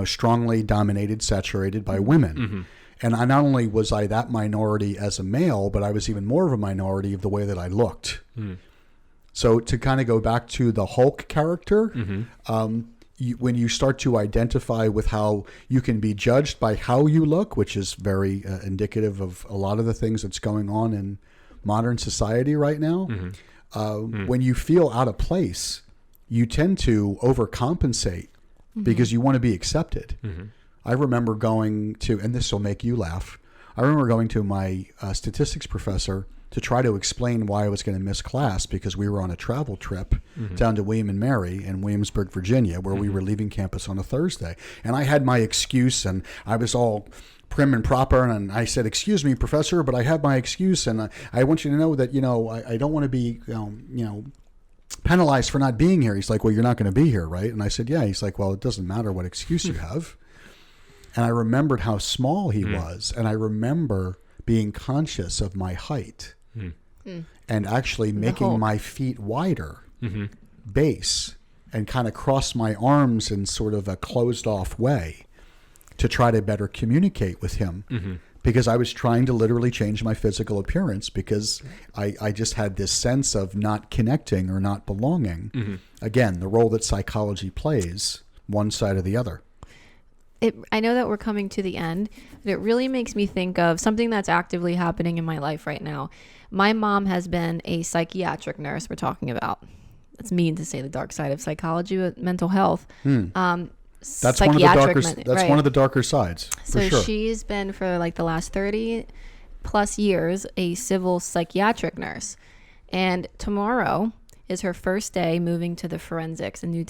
strongly dominated, saturated by women. And I not only was I that minority as a male, but I was even more of a minority of the way that I looked. So to kind of go back to the Hulk character, when you start to identify with how you can be judged by how you look, which is very indicative of a lot of the things that's going on in modern society right now, when you feel out of place, you tend to overcompensate because you want to be accepted. I remember going to, and this will make you laugh, I remember going to my statistics professor to try to explain why I was going to miss class because we were on a travel trip down to William and Mary in Williamsburg, Virginia, where we were leaving campus on a Thursday. And I had my excuse, and I was all prim and proper, and I said, "Excuse me, professor, but I have my excuse, and I want you to know that, I don't want to be, penalized for not being here." He's like, "Well, you're not going to be here, right?" And I said, "Yeah." He's like, "Well, it doesn't matter what excuse you have." And I remembered how small he was, and I remember being conscious of my height. and actually making Hulk. my feet wider, base, and kind of cross my arms in sort of a closed off way to try to better communicate with him. Because I was trying to literally change my physical appearance because I just had this sense of not connecting or not belonging. Again, the role that psychology plays, one side or the other. I know that we're coming to the end, but it really makes me think of something that's actively happening in my life right now. My mom has been a psychiatric nurse we're talking about. It's mean to say the dark side of psychology, but mental health. That's one of the darker. That's one of the darker sides. So for sure. she's been for like the last 30 plus years a civil psychiatric nurse, and tomorrow is her first day moving to the forensics in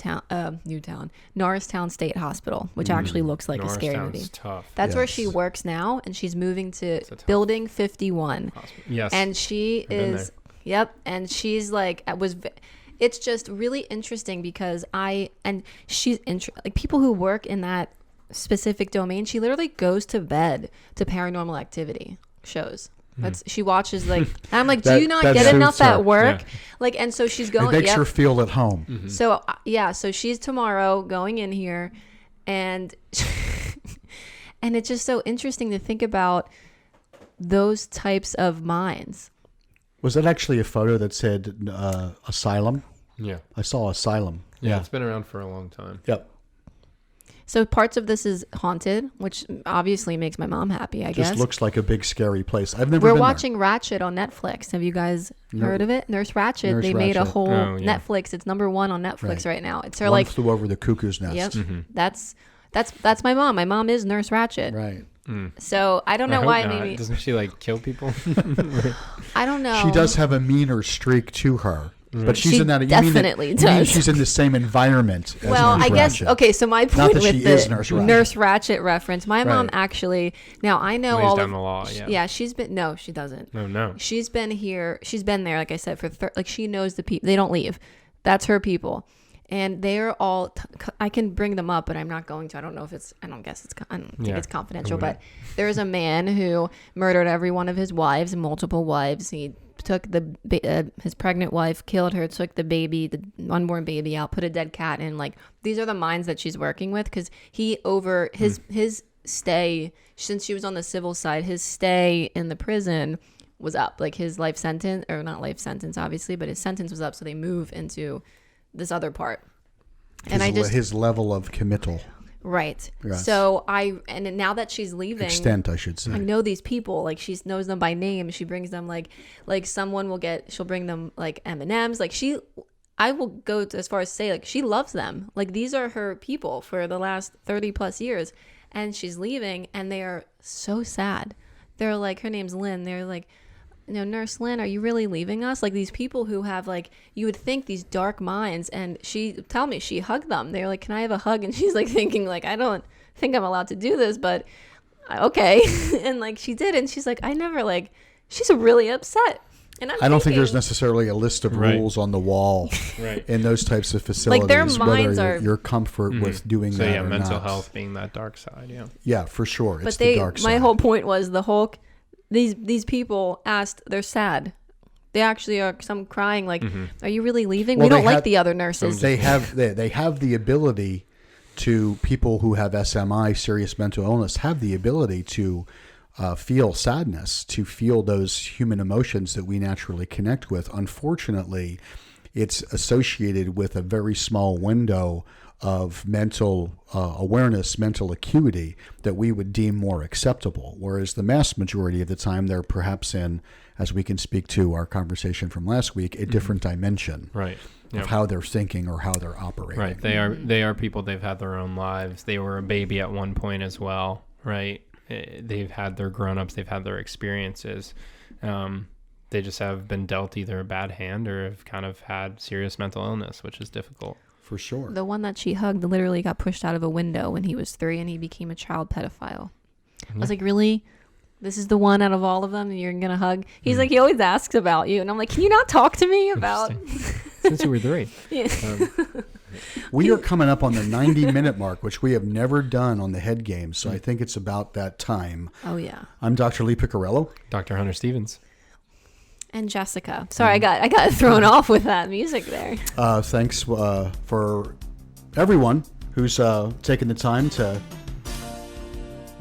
Norristown State Hospital, which actually looks like a scary movie. Tough. That's where she works now, and she's moving to Building 51. Yes. And she is, and she's like, it's just really interesting because she's like people who work in that specific domain, she literally goes to bed to Paranormal Activity shows. She watches like, and I'm like, do you not get enough at work? Yeah. Like, and so she's going. It makes her feel at home. So so she's tomorrow going in here, and and it's just so interesting to think about those types of minds. Was that actually a photo that said asylum? Yeah, I saw asylum. Yeah, it's been around for a long time. Yep. So parts of this is haunted, which obviously makes my mom happy, I guess. Just looks like a big scary place. I've never been We're watching Ratched on Netflix. Have you guys heard of it? Nurse Ratched. They made a whole Netflix. It's #1 on Netflix right now. It's her One Flew Over the Cuckoo's Nest. Yep. That's my mom. My mom is Nurse Ratched. Right. So I don't know why. Maybe doesn't she like kill people? I don't know. She does have a meaner streak to her. But she's she in that. Definitely does. You mean she's in the same environment as well, Nurse I guess Ratched. okay. So my point with the Nurse Ratched reference, my mom actually. Now I know lays all down the law. Yeah. Yeah, she's been. No, she doesn't. No. She's been here. She's been there. Like I said, for like she knows the people. They don't leave. That's her people, and they're all. I can bring them up, but I'm not going to. I don't know if it's. I don't think it's confidential. But there's a man who murdered every one of his wives, multiple wives. He took his pregnant wife, killed her, took the baby, the unborn baby out, put a dead cat in. Like, these are the minds that she's working with, because he over his stay, since she was on the civil side, his stay in the prison was up. Like, his life sentence, or not life sentence obviously, but his sentence was up, so they move into this other part. His level of committal. Right. Yes. So and now that she's leaving, extent, I should say, I know these people. Like, she knows them by name. She brings them like someone she'll bring them like M&Ms. Like, I will go as far as say, like, she loves them. Like, these are her people for the last 30 plus years, and she's leaving, and they are so sad. They're like, her name's Lynn. They're like, Nurse Lynn, are you really leaving us? Like, these people who have, like, you would think these dark minds, and she hugged them. They're like, can I have a hug? And she's like thinking, like, I don't think I'm allowed to do this, but okay. And like, she did, and she's like, she's really upset. And I don't think there's necessarily a list of rules on the wall in those types of facilities. Like, their minds whether your comfort with doing that or not. So mental health being that dark side, Yeah, for sure. But it's the dark side. My whole point was the Hulk. These people asked, they're sad. They actually are some crying like, are you really leaving? Well, we don't like the other nurses. They have the ability to, people who have SMI, serious mental illness, have the ability to feel sadness, to feel those human emotions that we naturally connect with. Unfortunately, it's associated with a very small window of mental awareness, mental acuity that we would deem more acceptable, whereas the mass majority of the time they're perhaps in, as we can speak to our conversation from last week, a different dimension of how they're thinking or how they're operating. Right. They are people. They've had their own lives. They were a baby at one point as well. Right. They've had their grown-ups. They've had their experiences. They just have been dealt either a bad hand or have kind of had serious mental illness, which is difficult. For sure. The one that she hugged literally got pushed out of a window when he was 3, and he became a child pedophile. I was like, really? This is the one out of all of them that you're going to hug? He's like, he always asks about you. And I'm like, can you not talk to me about... Since you were 3. We are coming up on the 90-minute mark, which we have never done on the Head Games, so I think it's about that time. Oh, yeah. I'm Dr. Lee Piccarello. Dr. Hunter Stevens. And Jessica. Sorry, I got thrown off with that music there. Thanks for everyone who's taken the time to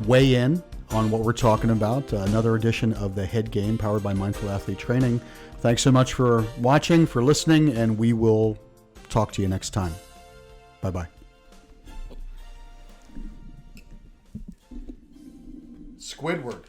weigh in on what we're talking about. Another edition of The Head Game, powered by Mindful Athlete Training. Thanks so much for watching, for listening, and we will talk to you next time. Bye-bye. Squidward.